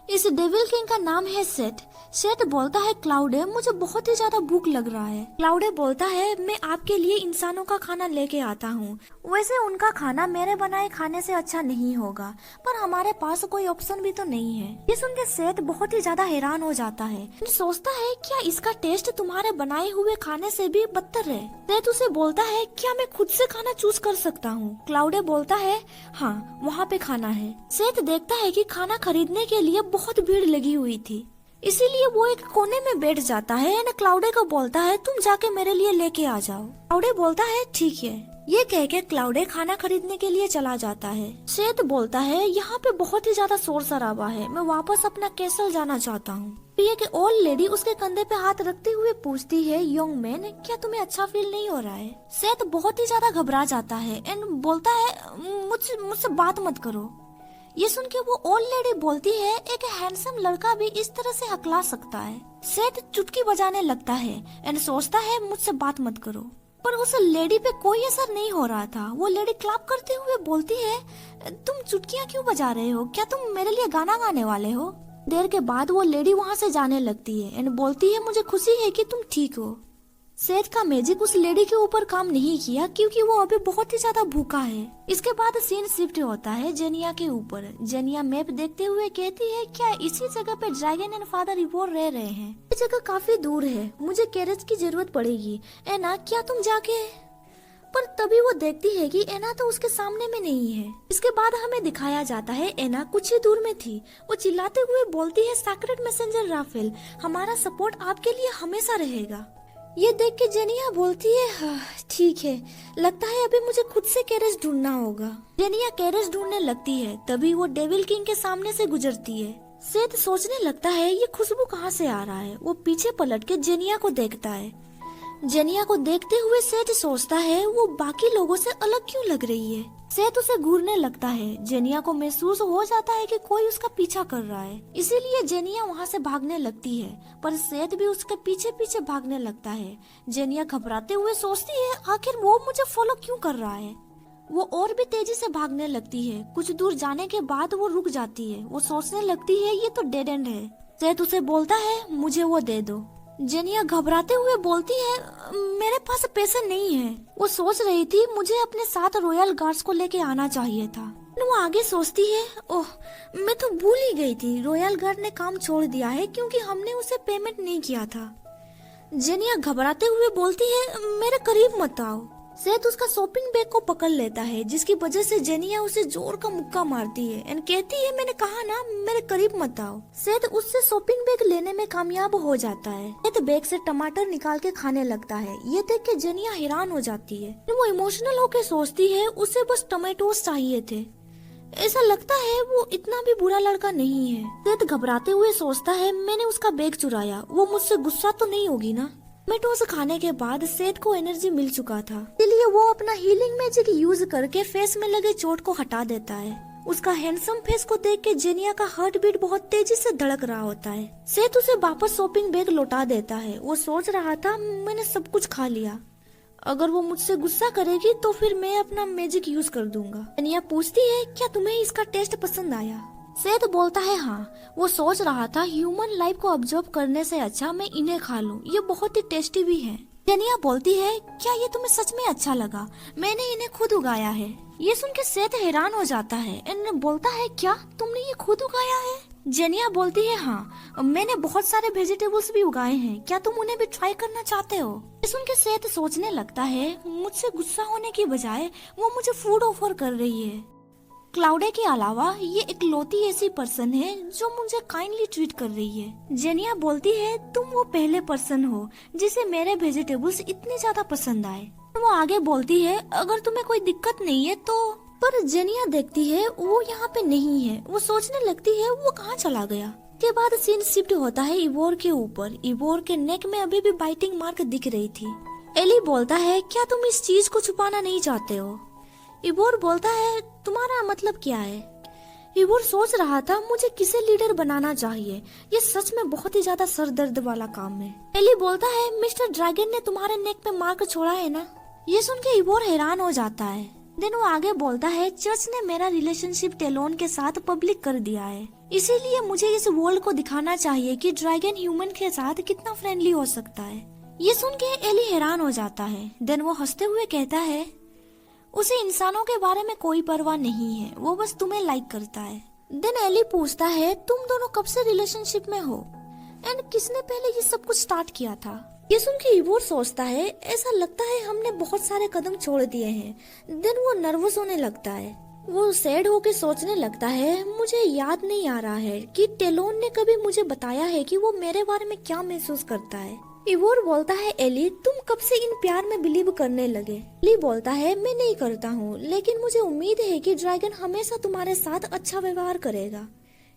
इस डेविल किंग का नाम है सेट। सेट बोलता है क्लाउडे मुझे बहुत ही ज्यादा भूख लग रहा है। क्लाउडे बोलता है मैं आपके लिए इंसानों का खाना लेके आता हूँ। वैसे उनका खाना मेरे बनाए खाने से अच्छा नहीं होगा, पर हमारे पास कोई ऑप्शन भी तो नहीं है। ये सुन के सेट बहुत ही ज्यादा हैरान हो जाता है। सोचता है क्या इसका टेस्ट तुम्हारे बनाए हुए खाने से भी बदतर है। सेट उसे बोलता है क्या मैं खुद से खाना चूज कर सकता हूँ। क्लाउडे बोलता है हाँ वहाँ पे खाना है। सेट देखता है कि खाना खरीदने के लिए बहुत भीड़ लगी हुई थी, इसीलिए वो एक कोने में बैठ जाता है और क्लाउडे को बोलता है तुम जाके मेरे लिए लेके आ जाओ। क्लाउडे बोलता है ठीक है। ये कह के क्लाउडे खाना खरीदने के लिए चला जाता है। सेट बोलता है यहाँ पे बहुत ही ज्यादा शोर शराबा है, मैं वापस अपना कैसल जाना चाहता हूँ। ये कि ओल्ड लेडी उसके कंधे पे हाथ रखते हुए पूछती है यंग मैन क्या तुम्हें अच्छा फील नहीं हो रहा है। सेट बहुत ही ज्यादा घबरा जाता है एंड बोलता है मुझसे बात मत करो। ये सुन के वो ओल्ड लेडी बोलती है एक हैंडसम लड़का भी इस तरह से हकला सकता है। सेट चुटकी बजाने लगता है एंड सोचता है मुझसे बात मत करो, पर उस लेडी पे कोई असर नहीं हो रहा था। वो लेडी क्लैप करते हुए बोलती है तुम चुटकियां क्यों बजा रहे हो, क्या तुम मेरे लिए गाना गाने वाले हो। देर के बाद वो लेडी वहाँ से जाने लगती है एंड बोलती है मुझे खुशी है कि तुम ठीक हो। सेट का मैजिक उस लेडी के ऊपर काम नहीं किया क्योंकि वो अभी बहुत ही ज्यादा भूखा है। इसके बाद सीन शिफ्ट होता है जेनिया के ऊपर। जेनिया मैप देखते हुए कहती है क्या इसी जगह पे ड्रैगन एंड फादर इवोर रह रहे हैं। ये जगह काफी दूर है, मुझे कैरेज की जरूरत पड़ेगी। एना क्या तुम जाके, पर तभी वो देखती है कि एना तो उसके सामने में नहीं है। इसके बाद हमें दिखाया जाता है एना कुछ ही दूर में थी। वो चिल्लाते हुए बोलती है सैक्रेड मैसेंजर राफेल हमारा सपोर्ट आपके लिए हमेशा रहेगा। ये देख के जेनिया बोलती है हाँ, ठीक है, लगता है अभी मुझे खुद से कैरेज ढूंढना होगा। जेनिया कैरेज ढूंढने लगती है, तभी वो डेविल किंग के सामने से गुजरती है। सेट सोचने लगता है ये खुशबू कहाँ से आ रहा है। वो पीछे पलट के जेनिया को देखता है। जेनिया को देखते हुए सेट सोचता है वो बाकी लोगों से अलग क्यों लग रही है। सेट उसे घूरने लगता है। जेनिया को महसूस हो जाता है कि कोई उसका पीछा कर रहा है, इसीलिए जेनिया वहाँ से भागने लगती है, पर सेट भी उसके पीछे पीछे भागने लगता है। जेनिया घबराते हुए सोचती है आखिर वो मुझे फॉलो क्यों कर रहा है। वो और भी तेजी से भागने लगती है। कुछ दूर जाने के बाद वो रुक जाती है। वो सोचने लगती है ये तो डेड एंड है। सेट उसे बोलता है मुझे वो दे दो। जेनिया घबराते हुए बोलती है मेरे पास पैसे नहीं है। वो सोच रही थी मुझे अपने साथ रॉयल गार्ड्स को लेके आना चाहिए था। वो आगे सोचती है ओह मैं तो भूल ही गई थी, रॉयल गार्ड ने काम छोड़ दिया है क्योंकि हमने उसे पेमेंट नहीं किया था। जेनिया घबराते हुए बोलती है मेरे करीब मत आओ। सेट उसका शॉपिंग बैग को पकड़ लेता है, जिसकी वजह से जेनिया उसे जोर का मुक्का मारती है एंड कहती है मैंने कहा ना मेरे करीब मत आओ। सेट उससे शॉपिंग बैग लेने में कामयाब हो जाता है। सेट बैग से टमाटर निकाल के खाने लगता है। ये देख के जेनिया हैरान हो जाती है। वो इमोशनल होके सोचती है उसे बस टमाटोस चाहिए थे। ऐसा लगता है वो इतना भी बुरा लड़का नहीं है। सेट घबराते हुए सोचता है मैंने उसका बैग चुराया, वो मुझसे गुस्सा तो नहीं होगी ना। टमाटोस खाने के बाद सेट को एनर्जी मिल चुका था, इसलिए वो अपना हीलिंग मैजिक यूज करके फेस में लगे चोट को हटा देता है। उसका हैंडसम फेस को देख के जेनिया का हार्ट बीट बहुत तेजी से धड़क रहा होता है। सेट उसे वापस शॉपिंग बैग लौटा देता है। वो सोच रहा था मैंने सब कुछ खा लिया, अगर वो मुझसे गुस्सा करेगी तो फिर मैं अपना मैजिक यूज कर दूंगा। जेनिया पूछती है क्या तुम्हें इसका टेस्ट पसंद आया। सेट बोलता है हाँ। वो सोच रहा था ह्यूमन लाइफ को ऑब्जर्व करने से अच्छा मैं इन्हें खा लूं, ये बहुत ही टेस्टी भी है। जेनिया बोलती है क्या ये तुम्हें सच में अच्छा लगा, मैंने इन्हें खुद उगाया है। ये सुन के सेट हैरान हो जाता है एंड बोलता है क्या तुमने ये खुद उगाया है। जेनिया बोलती है हाँ मैंने बहुत सारे वेजिटेबल्स भी उगाए हैं, क्या तुम उन्हें भी ट्राई करना चाहते हो। ये सुन के सेट सोचने लगता है मुझसे गुस्सा होने की बजाय वो मुझे फूड ऑफर कर रही है। क्लाउडे के अलावा ये इकलौती ऐसी पर्सन है जो मुझे काइंडली ट्रीट कर रही है। जेनिया बोलती है तुम वो पहले पर्सन हो जिसे मेरे वेजिटेबल्स इतने ज्यादा पसंद आए। वो आगे बोलती है अगर तुम्हें कोई दिक्कत नहीं है तो, पर जेनिया देखती है वो यहाँ पे नहीं है। वो सोचने लगती है वो कहाँ चला गया। के बाद सीन शिफ्ट होता है इवोर के ऊपर। इवोर के नेक में अभी भी बाइटिंग मार्क दिख रही थी। एली बोलता है क्या तुम इस चीज को छुपाना नहीं चाहते हो। इवोर बोलता है तुम्हारा मतलब क्या है। इवोर सोच रहा था मुझे किसे लीडर बनाना चाहिए, ये सच में बहुत ही ज्यादा सर दर्द वाला काम है। एली बोलता है मिस्टर ड्रैगन ने तुम्हारे नेक पे मार्क छोड़ा है ना। ये सुन के इवोर हैरान हो जाता है। देन वो आगे बोलता है, चर्च ने मेरा रिलेशनशिप टेलोन के साथ पब्लिक कर दिया है, इसीलिए मुझे इस वर्ल्ड को दिखाना चाहिए कि ड्रैगन ह्यूमन के साथ कितना फ्रेंडली हो सकता है। ये सुन के एली हैरान हो जाता है। देन वो हंसते हुए कहता है, उसे इंसानों के बारे में कोई परवाह नहीं है, वो बस तुम्हें लाइक करता है। देन एली पूछता है, तुम दोनों कब से रिलेशनशिप में हो एंड किसने पहले ये सब कुछ स्टार्ट किया था? ये सुन के इवोर सोचता है, ऐसा लगता है हमने बहुत सारे कदम छोड़ दिए हैं। देन वो नर्वस होने लगता है। वो सैड होके सोचने लगता है, मुझे याद नहीं आ रहा है कि टेलोन ने कभी मुझे बताया है कि वो मेरे बारे में क्या महसूस करता है। इवोर बोलता है, एली तुम कब से इन प्यार में बिलीव करने लगे? एली बोलता है, मैं नहीं करता हूँ, लेकिन मुझे उम्मीद है कि ड्रैगन हमेशा तुम्हारे साथ अच्छा व्यवहार करेगा,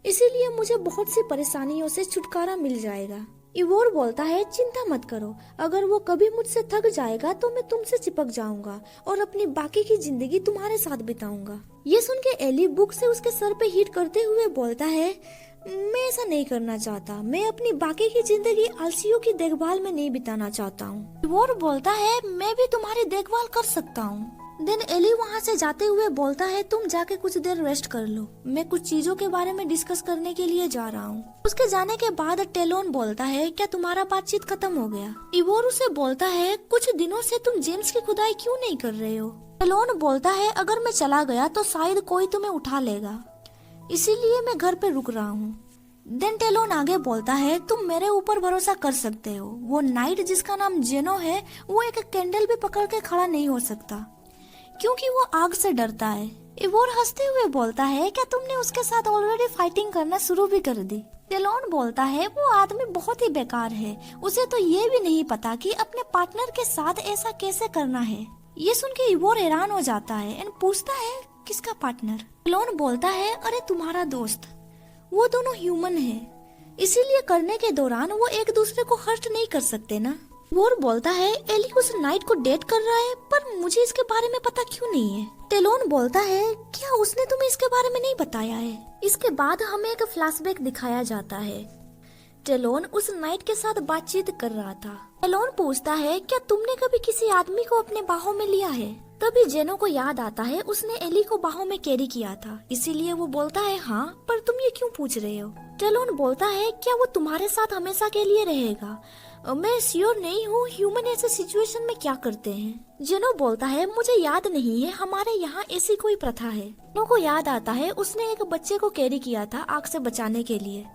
इसीलिए मुझे बहुत सी परेशानियों से छुटकारा मिल जाएगा। इवोर बोलता है, चिंता मत करो, अगर वो कभी मुझसे थक जाएगा तो मैं तुमसे चिपक जाऊंगा और अपनी बाकी की जिंदगी तुम्हारे साथ बिताऊंगा। ये सुन के एली बुक से उसके सर पे हिट करते हुए बोलता है, मैं ऐसा नहीं करना चाहता, मैं अपनी बाकी की जिंदगी आलसियों की देखभाल में नहीं बिताना चाहता हूँ। इवोर बोलता है, मैं भी तुम्हारी देखभाल कर सकता हूँ। देन एली वहाँ से जाते हुए बोलता है, तुम जाके कुछ देर रेस्ट कर लो, मैं कुछ चीजों के बारे में डिस्कस करने के लिए जा रहा हूँ। उसके जाने के बाद टेलोन बोलता है, क्या तुम्हारा बातचीत खत्म हो गया? इवोर उसे बोलता है, कुछ दिनों से तुम जेम्स की खुदाई क्यों नहीं कर रहे हो? टेलोन बोलता है, अगर मैं चला गया तो शायद कोई तुम्हें उठा लेगा, इसीलिए मैं घर पे रुक रहा हूँ। देन टेलोन आगे बोलता है, तुम मेरे ऊपर भरोसा कर सकते हो, वो नाइट जिसका नाम जेनो है वो एक कैंडल भी पकड़ के खड़ा नहीं हो सकता क्योंकि वो आग से डरता है। इवोर हंसते हुए बोलता है, क्या तुमने उसके साथ ऑलरेडी फाइटिंग करना शुरू भी कर दी? टेलोन बोलता है, वो आदमी बहुत ही बेकार है, उसे तो ये भी नहीं पता कि अपने पार्टनर के साथ ऐसा कैसे करना है। ये सुन के इवोर हैरान हो जाता है एंड पूछता है, किसका पार्टनर? टेलोन बोलता है, अरे तुम्हारा दोस्त, वो दोनों ह्यूमन है, इसीलिए करने के दौरान वो एक दूसरे को हर्ट नहीं कर सकते ना। वोर बोलता है, एली उस नाइट को डेट कर रहा है, पर मुझे इसके बारे में पता क्यों नहीं है? टेलोन बोलता है, क्या उसने तुम्हें इसके बारे में नहीं बताया है? इसके बाद हमें एक फ्लैशबैक दिखाया जाता है। टेलोन उस नाइट के साथ बातचीत कर रहा था। टेलोन पूछता है, क्या तुमने कभी किसी आदमी को अपने बाहों में लिया है? तभी जेनो को याद आता है उसने एली को बाहों में कैरी किया था, इसीलिए वो बोलता है, हाँ, पर तुम ये क्यों पूछ रहे हो? टेलोन बोलता है, क्या वो तुम्हारे साथ हमेशा के लिए रहेगा? मैं श्योर नहीं हूँ ह्यूमन ऐसे सिचुएशन में क्या करते हैं। जेनो बोलता है, मुझे याद नहीं है, हमारे यहाँ ऐसी कोई प्रथा है। जेनो को याद आता है उसने एक बच्चे को कैरी किया था आग से बचाने के लिए।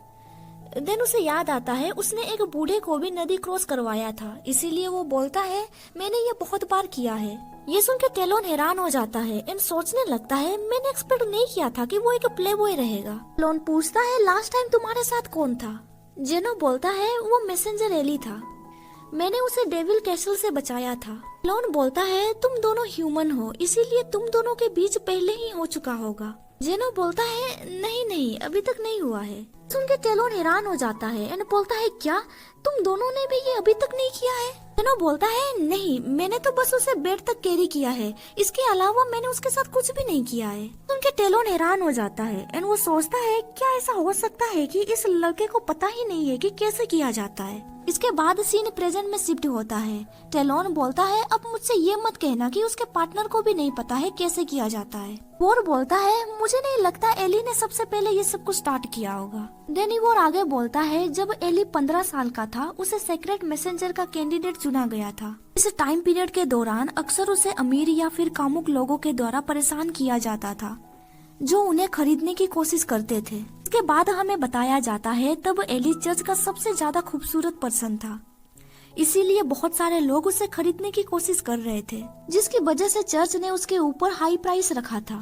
देन उसे याद आता है उसने एक बूढ़े को भी नदी क्रॉस करवाया था, इसीलिए वो बोलता है, मैंने ये बहुत बार किया है। ये सुन के टेलोन हैरान हो जाता है एंड सोचने लगता है, मैंने एक्सपेक्ट नहीं किया था कि वो एक प्ले बॉय रहेगा। टेलोन पूछता है, लास्ट टाइम तुम्हारे साथ कौन था? जेनो बोलता है, वो मैसेंजर एली था, मैंने उसे डेविल कैसल से बचाया था। टेलोन बोलता है, तुम दोनों ह्यूमन हो, इसीलिए तुम दोनों के बीच पहले ही हो चुका होगा। जेनो बोलता है, नहीं नहीं, अभी तक नहीं हुआ है। सुन के टेलोन हैरान हो जाता है एंड बोलता है, क्या तुम दोनों ने भी ये अभी तक नहीं किया है? जेनो बोलता है, नहीं, मैंने तो बस उसे बेड तक कैरी किया है, इसके अलावा मैंने उसके साथ कुछ भी नहीं किया है। सुन के टेलोन हैरान हो जाता है एंड वो सोचता है, क्या ऐसा हो सकता है कि इस लड़के को पता ही नहीं है कि कैसे किया जाता है। इसके बाद सीन प्रेजेंट में शिफ्ट होता है। टेलोन बोलता है, अब मुझसे ये मत कहना कि उसके पार्टनर को भी नहीं पता है कैसे किया जाता है। वोर बोलता है, मुझे नहीं लगता एली ने सबसे पहले ये सब कुछ स्टार्ट किया होगा। देन वोर आगे बोलता है, जब एली 15 साल का था उसे सीक्रेट मैसेंजर का कैंडिडेट चुना गया था। इस टाइम पीरियड के दौरान अक्सर उसे अमीर या फिर कामुक लोगों के द्वारा परेशान किया जाता था जो उन्हें खरीदने की कोशिश करते थे। इसके बाद हमें बताया जाता है तब एली चर्च का सबसे ज्यादा खूबसूरत पर्सन था, इसीलिए बहुत सारे लोग उसे खरीदने की कोशिश कर रहे थे, जिसकी वजह से चर्च ने उसके ऊपर हाई प्राइस रखा था।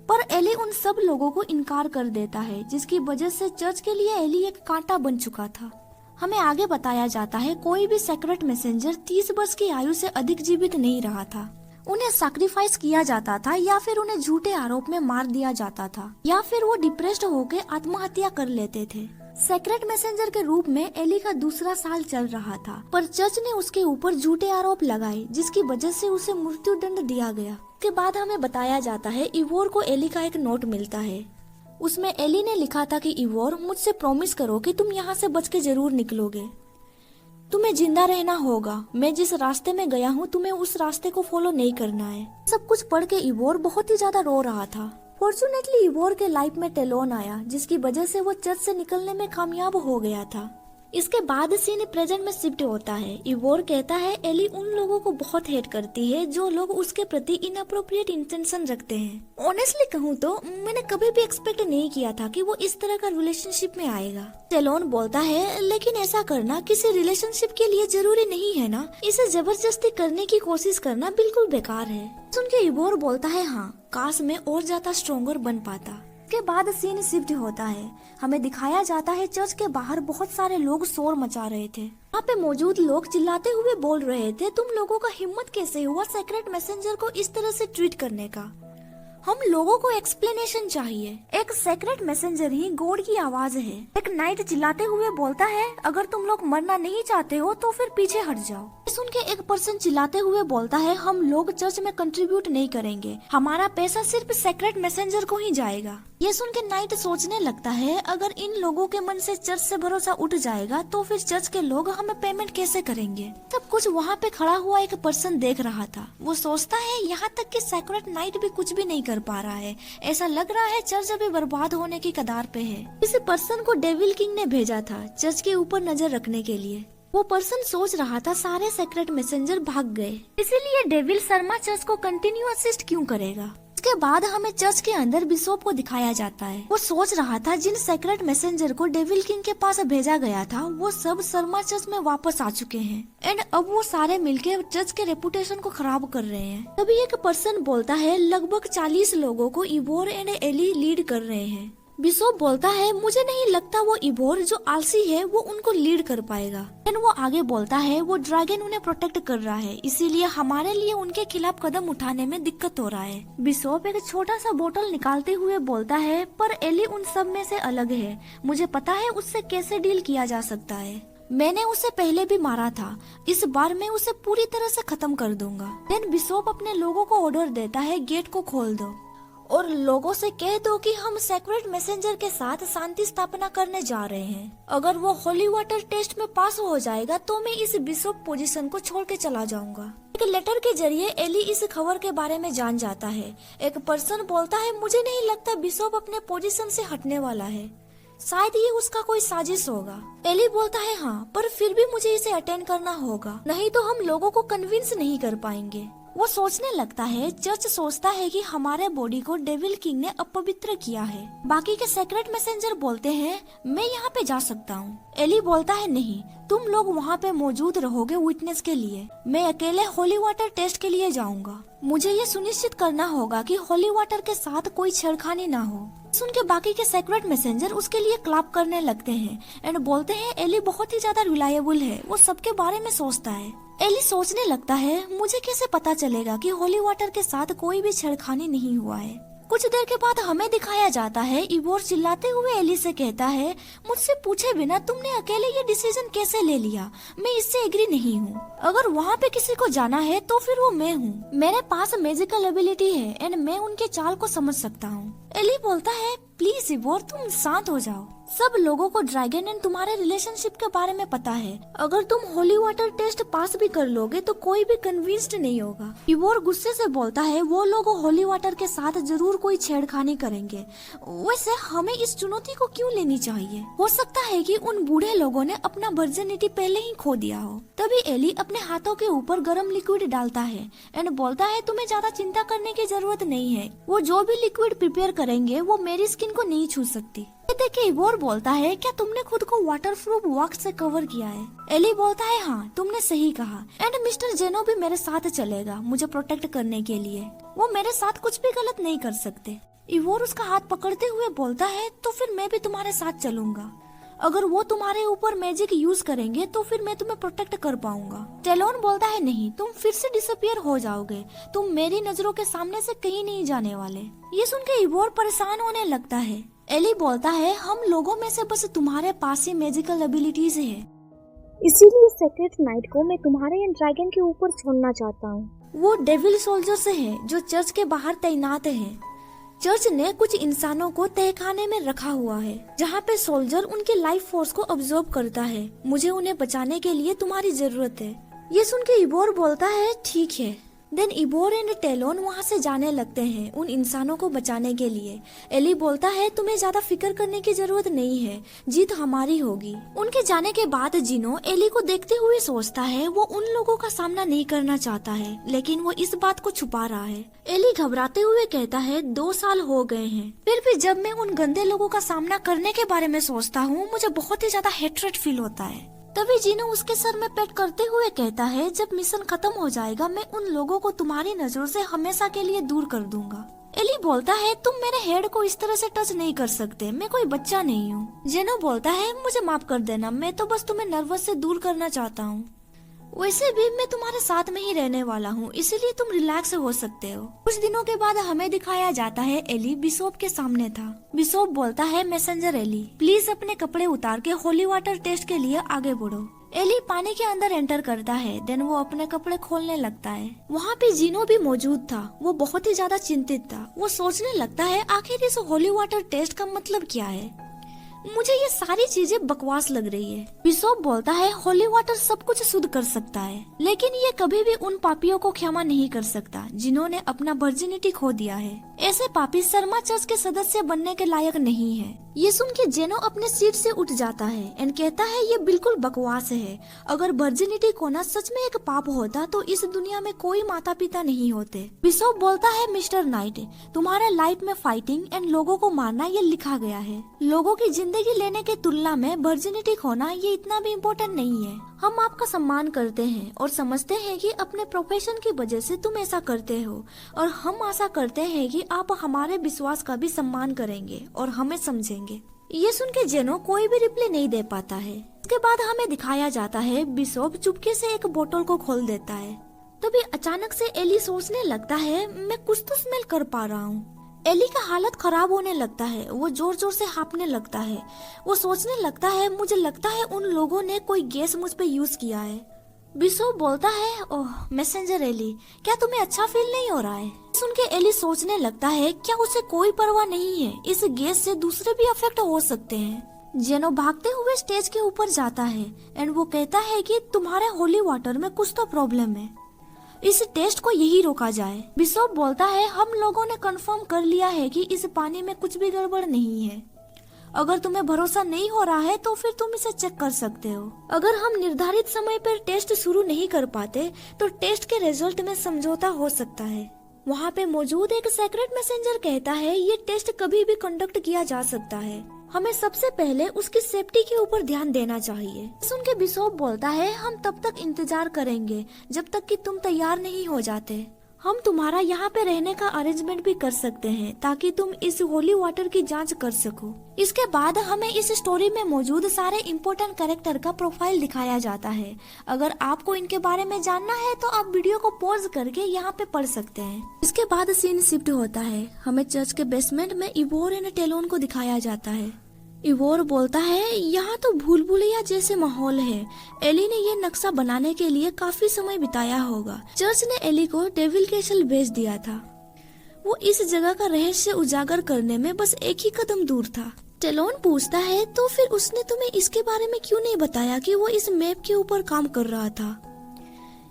पर एली उन सब लोगों को इनकार कर देता है, जिसकी वजह से चर्च के लिए एली एक कांटा बन चुका था। हमें आगे बताया जाता है कोई भी सीक्रेट मैसेंजर 30 वर्ष की आयु से अधिक जीवित नहीं रहा था। उन्हें सैक्रिफाइस किया जाता था या फिर उन्हें झूठे आरोप में मार दिया जाता था या फिर वो डिप्रेस्ड होकर आत्महत्या कर लेते थे। सीक्रेट मैसेंजर के रूप में एली का दूसरा साल चल रहा था, पर चर्च ने उसके ऊपर झूठे आरोप लगाए, जिसकी वजह से उसे मृत्यु दंड दिया गया। के बाद हमें बताया जाता है इवोर को एली का एक नोट मिलता है। उसमें एली ने लिखा था कि इवोर, मुझसे प्रॉमिस करो कि तुम यहाँ से बच के जरूर निकलोगे। तुम्हें जिंदा रहना होगा। मैं जिस रास्ते में गया हूँ तुम्हें उस रास्ते को फॉलो नहीं करना है। सब कुछ पढ़ के इवोर बहुत ही ज्यादा रो रहा था। फॉर्चुनेटली इवोर के लाइफ में टेलोन आया, जिसकी वजह से वो चर्च से निकलने में कामयाब हो गया था। इसके बाद सीन प्रेजेंट में शिफ्ट होता है। इवोर कहता है एली उन लोगों को बहुत हेट करती है जो लोग उसके प्रति इनअप्रोप्रिएट इंटेंशन रखते हैं। ऑनेस्टली कहूँ तो मैंने कभी भी एक्सपेक्ट नहीं किया था कि वो इस तरह का रिलेशनशिप में आएगा। टेलोन बोलता है लेकिन ऐसा करना किसी रिलेशनशिप के लिए जरूरी नहीं है ना, इसे जबरदस्ती करने की कोशिश करना बिल्कुल बेकार है। सुन के इवोर बोलता है हाँ, काश मैं और ज्यादा स्ट्रॉन्गर बन पाता। के बाद सीन शिफ्ट होता है। हमें दिखाया जाता है चर्च के बाहर बहुत सारे लोग शोर मचा रहे थे। वहाँ पे मौजूद लोग चिल्लाते हुए बोल रहे थे तुम लोगों का हिम्मत कैसे हुआ सेक्रेट मैसेंजर को इस तरह से ट्रीट करने का। हम लोगों को एक्सप्लेनेशन चाहिए। एक सेक्रेट मैसेंजर ही गॉड की आवाज है। एक नाइट चिल्लाते हुए बोलता है अगर तुम लोग मरना नहीं चाहते हो तो फिर पीछे हट जाओ। सुन के एक पर्सन चिल्लाते हुए बोलता है हम लोग चर्च में कंट्रीब्यूट नहीं करेंगे, हमारा पैसा सिर्फ सेक्रेट मैसेंजर को ही जाएगा। ये सुन के नाइट सोचने लगता है अगर इन लोगों के मन से चर्च से भरोसा उठ जाएगा तो फिर चर्च के लोग हमें पेमेंट कैसे करेंगे। सब कुछ वहाँ पे खड़ा हुआ एक पर्सन देख रहा था। वो सोचता है यहाँ तक कि सेक्रेट नाइट भी कुछ भी नहीं कर पा रहा है, ऐसा लग रहा है चर्च अभी बर्बाद होने की कगार पे है। इस पर्सन को डेविल किंग ने भेजा था चर्च के ऊपर नजर रखने के लिए। वो पर्सन सोच रहा था सारे सेक्रेट मैसेंजर भाग गए, इसीलिए डेविल शर्मा चर्च को कंटिन्यू असिस्ट क्यों करेगा। उसके बाद हमें चर्च के अंदर बिशप को दिखाया जाता है। वो सोच रहा था जिन सेक्रेट मैसेंजर को डेविल किंग के पास भेजा गया था वो सब शर्मा चर्च में वापस आ चुके हैं एंड अब वो सारे मिलके चर्च के रेपुटेशन को खराब कर रहे हैं। तभी एक पर्सन बोलता है लगभग 40 लोगों को इवोर एंड एली लीड कर रहे हैं। बिशप बोलता है मुझे नहीं लगता वो इवोर जो आलसी है वो उनको लीड कर पाएगा। एंड वो आगे बोलता है वो ड्रैगन उन्हें प्रोटेक्ट कर रहा है, इसीलिए हमारे लिए उनके खिलाफ कदम उठाने में दिक्कत हो रहा है। बिशप एक छोटा सा बोतल निकालते हुए बोलता है पर एली उन सब में से अलग है, मुझे पता है उससे कैसे डील किया जा सकता है। मैंने उसे पहले भी मारा था, इस बार मैं उसे पूरी तरह से खत्म कर दूंगा। देन बिशप अपने लोगों को ऑर्डर देता है गेट को खोल दो और लोगों से कह दो कि हम सेक्रेट मैसेंजर के साथ शांति स्थापना करने जा रहे हैं। अगर वो होली वाटर टेस्ट में पास हो जाएगा तो मैं इस बिशप पोजीशन को छोड़ के चला जाऊंगा। एक लेटर के जरिए एली इस खबर के बारे में जान जाता है। एक पर्सन बोलता है मुझे नहीं लगता बिशप अपने पोजीशन से हटने वाला है, शायद ये उसका कोई साजिश होगा। एली बोलता है हाँ, पर फिर भी मुझे इसे अटेंड करना होगा, नहीं तो हम लोगों को कन्विंस नहीं कर पाएंगे। वो सोचने लगता है चर्च सोचता है कि हमारे बॉडी को डेविल किंग ने अपवित्र किया है। बाकी के सेक्रेट मैसेंजर बोलते हैं मैं यहाँ पे जा सकता हूँ। एली बोलता है नहीं, तुम लोग वहाँ पे मौजूद रहोगे विटनेस के लिए, मैं अकेले होली वाटर टेस्ट के लिए जाऊंगा। मुझे ये सुनिश्चित करना होगा कि होली वाटर के साथ कोई छेड़खानी ना हो। सुन के बाकी के सेक्रेट मैसेंजर उसके लिए क्लैप करने लगते हैं एंड बोलते हैं एली बहुत ही ज्यादा रिलायबल है, वो सबके बारे में सोचता है। एली सोचने लगता है मुझे कैसे पता चलेगा कि होली वाटर के साथ कोई भी छेड़खानी नहीं हुआ है। कुछ देर के बाद हमें दिखाया जाता है इवोर चिल्लाते हुए एली से कहता है मुझसे पूछे बिना तुमने अकेले ये डिसीजन कैसे ले लिया, मैं इससे एग्री नहीं हूँ। अगर वहाँ पे किसी को जाना है तो फिर वो मैं हूँ, मेरे पास मैजिकल एबिलिटी है एंड मैं उनके चाल को समझ सकता हूँ। एली बोलता है प्लीज इवोर तुम शांत हो जाओ, सब लोगों को ड्रैगन एंड तुम्हारे रिलेशनशिप के बारे में पता है, अगर तुम होली वाटर टेस्ट पास भी कर लोगे तो कोई भी कन्विंस्ड नहीं होगा। इवोर गुस्से से बोलता है वो लोग होली वाटर के साथ जरूर कोई छेड़खानी करेंगे, वैसे हमें इस चुनौती को क्यों लेनी चाहिए, हो सकता है कि उन बूढ़े लोगों ने अपना वर्जिनिटी पहले ही खो दिया हो। तभी एली अपने हाथों के ऊपर गर्म लिक्विड डालता है एंड बोलता है तुम्हें ज्यादा चिंता करने की जरूरत नहीं है, वो जो भी लिक्विड प्रिपेयर करेंगे वो मेरी स्किन को नहीं छू सकती। देखिए इवोर बोलता है क्या तुमने खुद को वाटरप्रूफ वॉक्स से कवर किया है। एली बोलता है हाँ तुमने सही कहा एंड मिस्टर जेनो भी मेरे साथ चलेगा मुझे प्रोटेक्ट करने के लिए, वो मेरे साथ कुछ भी गलत नहीं कर सकते। इवोर उसका हाथ पकड़ते हुए बोलता है तो फिर मैं भी तुम्हारे साथ चलूंगा, अगर वो तुम्हारे ऊपर मैजिक यूज करेंगे तो फिर मैं तुम्हें प्रोटेक्ट कर पाऊंगा। टेलोन बोलता है नहीं, तुम फिर से डिसअपियर हो जाओगे, तुम मेरी नजरों के सामने से कहीं नहीं जाने वाले। ये सुन के इवोर परेशान होने लगता है। एली बोलता है हम लोगों में से बस तुम्हारे पास ही मैजिकल एबिलिटीज है, इसीलिए सेक्रेट नाइट को मैं तुम्हारे एंड ड्रैगन के ऊपर छोड़ना चाहता हूँ। वो डेविल सोल्जर से है जो चर्च के बाहर तैनात है। चर्च ने कुछ इंसानों को तहखाने में रखा हुआ है जहाँ पे सोल्जर उनके लाइफ फोर्स को ऑब्जर्व करता है। मुझे उन्हें बचाने के लिए तुम्हारी जरूरत है। ये सुन के इबोर बोलता है ठीक है। देन इबोर एंड टेलोन वहाँ से जाने लगते हैं उन इंसानों को बचाने के लिए। एली बोलता है तुम्हें ज्यादा फिक्र करने की जरूरत नहीं है, जीत हमारी होगी। उनके जाने के बाद जिनो एली को देखते हुए सोचता है वो उन लोगों का सामना नहीं करना चाहता है, लेकिन वो इस बात को छुपा रहा है। एली घबराते हुए कहता है 2 साल हो गए हैं, फिर भी जब मैं उन गंदे लोगों का सामना करने के बारे में सोचता हूँ मुझे बहुत ही ज्यादा हेट्रेट फील होता है। तभी जीनो उसके सर में पेट करते हुए कहता है जब मिशन खत्म हो जाएगा मैं उन लोगों को तुम्हारी नजरों से हमेशा के लिए दूर कर दूंगा। एली बोलता है तुम मेरे हेड को इस तरह से टच नहीं कर सकते, मैं कोई बच्चा नहीं हूँ। जेनो बोलता है मुझे माफ कर देना, मैं तो बस तुम्हें नर्वस से दूर करना चाहता हूँ। वैसे भी मैं तुम्हारे साथ में ही रहने वाला हूँ, इसीलिए तुम रिलैक्स हो सकते हो। कुछ दिनों के बाद हमें दिखाया जाता है एली बिशॉप के सामने था। बिशॉप बोलता है मैसेंजर एली प्लीज अपने कपड़े उतार के होली वाटर टेस्ट के लिए आगे बढ़ो। एली पानी के अंदर एंटर करता है, देन वो अपने कपड़े खोलने लगता है। वहाँ पे जीनो भी मौजूद था। वो बहुत ही ज्यादा चिंतित था। वो सोचने लगता है आखिर इस होली वाटर टेस्ट का मतलब क्या है, मुझे ये सारी चीजें बकवास लग रही है। बिशॉप बोलता है होली वाटर सब कुछ शुद्ध कर सकता है, लेकिन ये कभी भी उन पापियों को क्षमा नहीं कर सकता जिन्होंने अपना वर्जिनिटी खो दिया है। ऐसे पापी शर्मा चर्च के सदस्य बनने के लायक नहीं है। ये सुन के जेनो अपने सीट से उठ जाता है एंड कहता है ये बिल्कुल बकवास है। अगर वर्जिनिटी खोना सच में एक पाप होता तो इस दुनिया में कोई माता पिता नहीं होते। बिशॉप बोलता है मिस्टर नाइट तुम्हारे लाइफ में फाइटिंग एंड लोगों को मारना ये लिखा गया है। लोगों की जिंदगी लेने के तुलना में वर्जिनिटी खोना ये इतना भी इम्पोर्टेंट नहीं है। हम आपका सम्मान करते हैं और समझते हैं कि अपने प्रोफेशन की वजह से तुम ऐसा करते हो, और हम आशा करते हैं कि आप हमारे विश्वास का भी सम्मान करेंगे और हमें समझेंगे। ये सुन के जेनो कोई भी रिप्लाई नहीं दे पाता है। इसके बाद हमें दिखाया जाता है बिशॉप चुपके से एक बोतल को खोल देता है। तभी अचानक से एली सोचने लगता है मैं कुछ तो स्मेल कर पा रहा हूँ। एली का हालत खराब होने लगता है। वो जोर जोर से हांफने लगता है। वो सोचने लगता है मुझे लगता है उन लोगों ने कोई गैस मुझ पे यूज किया है। बिशॉप बोलता है ओह मैसेंजर एली क्या तुम्हें अच्छा फील नहीं हो रहा है। सुन के एली सोचने लगता है क्या उसे कोई परवाह नहीं है, इस गैस से दूसरे भी अफेक्ट हो सकते हैं। जेनो भागते हुए स्टेज के ऊपर जाता है एंड वो कहता है कि तुम्हारे होली वाटर में कुछ तो प्रॉब्लम है, इस टेस्ट को यही रोका जाए। बिशॉप बोलता है हम लोगों ने कंफर्म कर लिया है कि इस पानी में कुछ भी गड़बड़ नहीं है। अगर तुम्हें भरोसा नहीं हो रहा है तो फिर तुम इसे चेक कर सकते हो। अगर हम निर्धारित समय पर टेस्ट शुरू नहीं कर पाते तो टेस्ट के रिजल्ट में समझौता हो सकता है। वहाँ पे मौजूद एक सीक्रेट मैसेंजर कहता है ये टेस्ट कभी भी कंडक्ट किया जा सकता है, हमें सबसे पहले उसकी सेफ्टी के ऊपर ध्यान देना चाहिए। सुन के बिशॉप बोलता है हम तब तक इंतजार करेंगे जब तक कि तुम तैयार नहीं हो जाते। हम तुम्हारा यहाँ पे रहने का अरेंजमेंट भी कर सकते हैं ताकि तुम इस होली वाटर की जांच कर सको। इसके बाद हमें इस स्टोरी में मौजूद सारे इम्पोर्टेंट कैरेक्टर का प्रोफाइल दिखाया जाता है। अगर आपको इनके बारे में जानना है तो आप वीडियो को पॉज करके यहाँ पे पढ़ सकते हैं। इसके बाद सीन शिफ्ट होता है। हमें चर्च के बेसमेंट में इवोर एंड टेलोन को दिखाया जाता है। इवोर बोलता है यहाँ तो भूल भुलैया जैसे माहौल है। एली ने ये नक्शा बनाने के लिए काफी समय बिताया होगा। चर्च ने एली को डेविल कैसल भेज दिया था। वो इस जगह का रहस्य उजागर करने में बस एक ही कदम दूर था। टेलोन पूछता है तो फिर उसने तुम्हें इसके बारे में क्यों नहीं बताया कि वो इस मैप के ऊपर काम कर रहा था।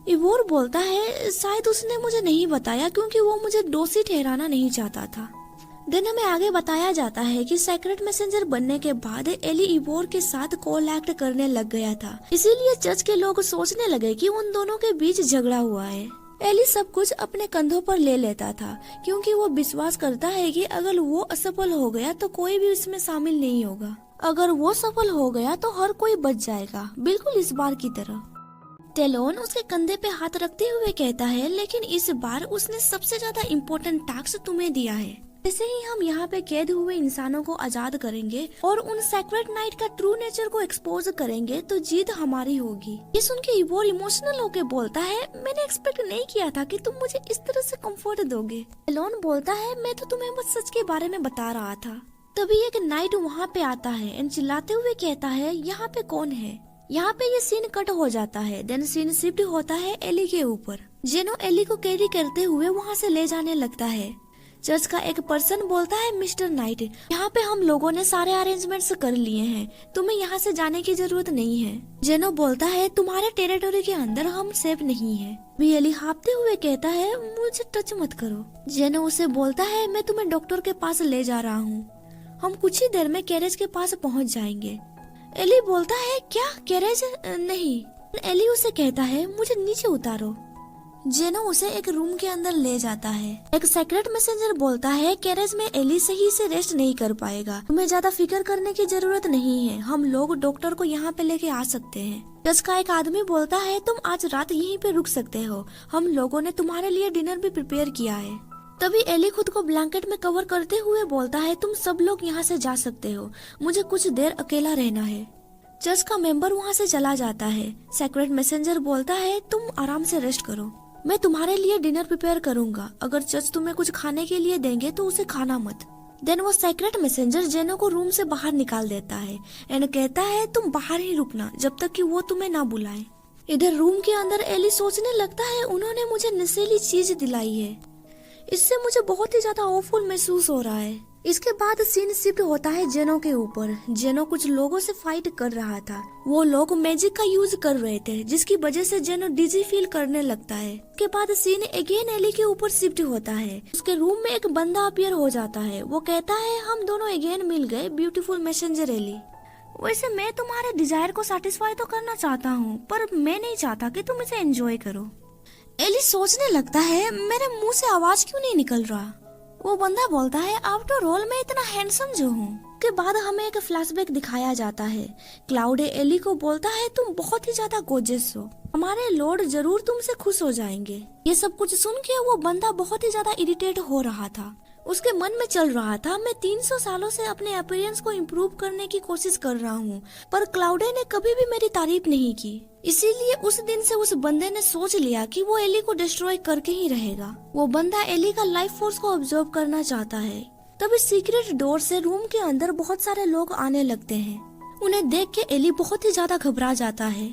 इवोर बोलता है शायद उसने मुझे नहीं बताया क्योंकि वो मुझे दोषी ठहराना नहीं चाहता था। देन हमें आगे बताया जाता है कि सीक्रेट मैसेंजर बनने के बाद एली इवोर के साथ कोलैक्ट करने लग गया था, इसीलिए चर्च के लोग सोचने लगे कि उन दोनों के बीच झगड़ा हुआ है। एली सब कुछ अपने कंधों पर ले लेता था क्योंकि वो विश्वास करता है कि अगर वो असफल हो गया तो कोई भी इसमें शामिल नहीं होगा। अगर वो सफल हो गया तो हर कोई बच जाएगा, बिल्कुल इस बार की तरह। टेलोन उसके कंधे पे हाथ रखते हुए कहता है लेकिन इस बार उसने सबसे ज्यादा इम्पोर्टेंट टास्क तुम्हें दिया है। जैसे ही हम यहाँ पे कैद हुए इंसानों को आजाद करेंगे और उन सेक्रेट नाइट का ट्रू नेचर को एक्सपोज करेंगे तो जीत हमारी होगी। ये सुन के इवोर इमोशनल होके बोलता है मैंने एक्सपेक्ट नहीं किया था कि तुम मुझे इस तरह से कंफर्ट दोगे। टेलोन बोलता है मैं तो तुम्हें बस सच के बारे में बता रहा था। तभी एक नाइट वहाँ पे आता है एंड चिल्लाते हुए कहता है यहाँ पे कौन है। यहाँ पे ये सीन कट हो जाता है। देन सीन शिफ्ट होता है एली के ऊपर। जेनो एली को कैरी करते हुए वहाँ से ले जाने लगता है। चर्च का एक पर्सन बोलता है, मिस्टर नाइट, यहाँ पे हम लोगों ने सारे अरेंजमेंट्स कर लिए हैं, तुम्हें यहाँ से जाने की जरूरत नहीं है। जेनो बोलता है, तुम्हारे टेरिटोरी के अंदर हम सेफ नहीं है। भी एली हाँफते हुए कहता है, मुझे टच मत करो। जेनो उसे बोलता है, मैं तुम्हें डॉक्टर के पास ले जा रहा हूँ, हम कुछ ही देर में कैरेज के पास पहुँच जाएंगे। एली बोलता है, क्या कैरेज? नहीं। एली उसे कहता है, मुझे नीचे उतारो। जेनो उसे एक रूम के अंदर ले जाता है। एक सीक्रेट मैसेंजर बोलता है, कैरेज में एली सही से रेस्ट नहीं कर पाएगा, तुम्हें ज्यादा फिक्र करने की जरूरत नहीं है, हम लोग डॉक्टर को यहाँ पे लेके आ सकते हैं। चर्च का एक आदमी बोलता है, तुम आज रात यहीं पे रुक सकते हो, हम लोगों ने तुम्हारे लिए डिनर भी प्रिपेयर किया है। तभी एली खुद को ब्लैंकेट में कवर करते हुए बोलता है, तुम सब लोग यहाँ से जा सकते हो, मुझे कुछ देर अकेला रहना है। चर्च का मेंबर वहाँ से चला जाता है। सीक्रेट मैसेंजर बोलता है, तुम आराम से रेस्ट करो, मैं तुम्हारे लिए डिनर प्रिपेयर करूंगा, अगर चर्च तुम्हें कुछ खाने के लिए देंगे तो उसे खाना मत। देन वो सीक्रेट मैसेंजर जेनो को रूम से बाहर निकाल देता है एंड कहता है, तुम बाहर ही रुकना जब तक कि वो तुम्हें ना बुलाए। इधर रूम के अंदर एली सोचने लगता है, उन्होंने मुझे नशीली चीज दिलाई है, इससे मुझे बहुत ही ज्यादा ऑफुल महसूस हो रहा है। इसके बाद सीन शिफ्ट होता है जेनो के ऊपर। जेनो कुछ लोगों से फाइट कर रहा था, वो लोग मैजिक का यूज कर रहे थे, जिसकी वजह से जेनो डिजी फील करने लगता है। उसके बाद सीन अगेन एली के ऊपर शिफ्ट होता है। उसके रूम में एक बंदा अपीयर हो जाता है, वो कहता है, हम दोनों अगेन मिल गए, ब्यूटीफुल मैसेंजर एली। वैसे मैं तुम्हारे डिजायर को सेटिस्फाई तो करना चाहता हूँ, पर मैं नहीं चाहता कि तुम इसे एंजॉय करो। एली सोचने लगता है, मेरे मुंह से आवाज क्यों नहीं निकल रहा। वो बंदा बोलता है, आफ्टर ऑल मैं इतना हैंडसम जो हूँ। के बाद हमें एक फ्लैशबैक दिखाया जाता है। क्लाउड एली को बोलता है, तुम बहुत ही ज्यादा गोर्जियस हो, हमारे लॉर्ड जरूर तुमसे खुश हो जाएंगे। ये सब कुछ सुन के वो बंदा बहुत ही ज्यादा इरिटेट हो रहा था। उसके मन में चल रहा था, मैं 300 सालों से अपने अपीयरेंस को इम्प्रूव करने की कोशिश कर रहा हूँ, पर क्लाउडे ने कभी भी मेरी तारीफ नहीं की। इसीलिए उस दिन से उस बंदे ने सोच लिया कि वो एली को डिस्ट्रॉय करके ही रहेगा। वो बंदा एली का लाइफ फोर्स को ऑब्जर्व करना चाहता है। तभी सीक्रेट डोर से रूम के अंदर बहुत सारे लोग आने लगते हैं। उन्हें देख के एली बहुत ही ज्यादा घबरा जाता है।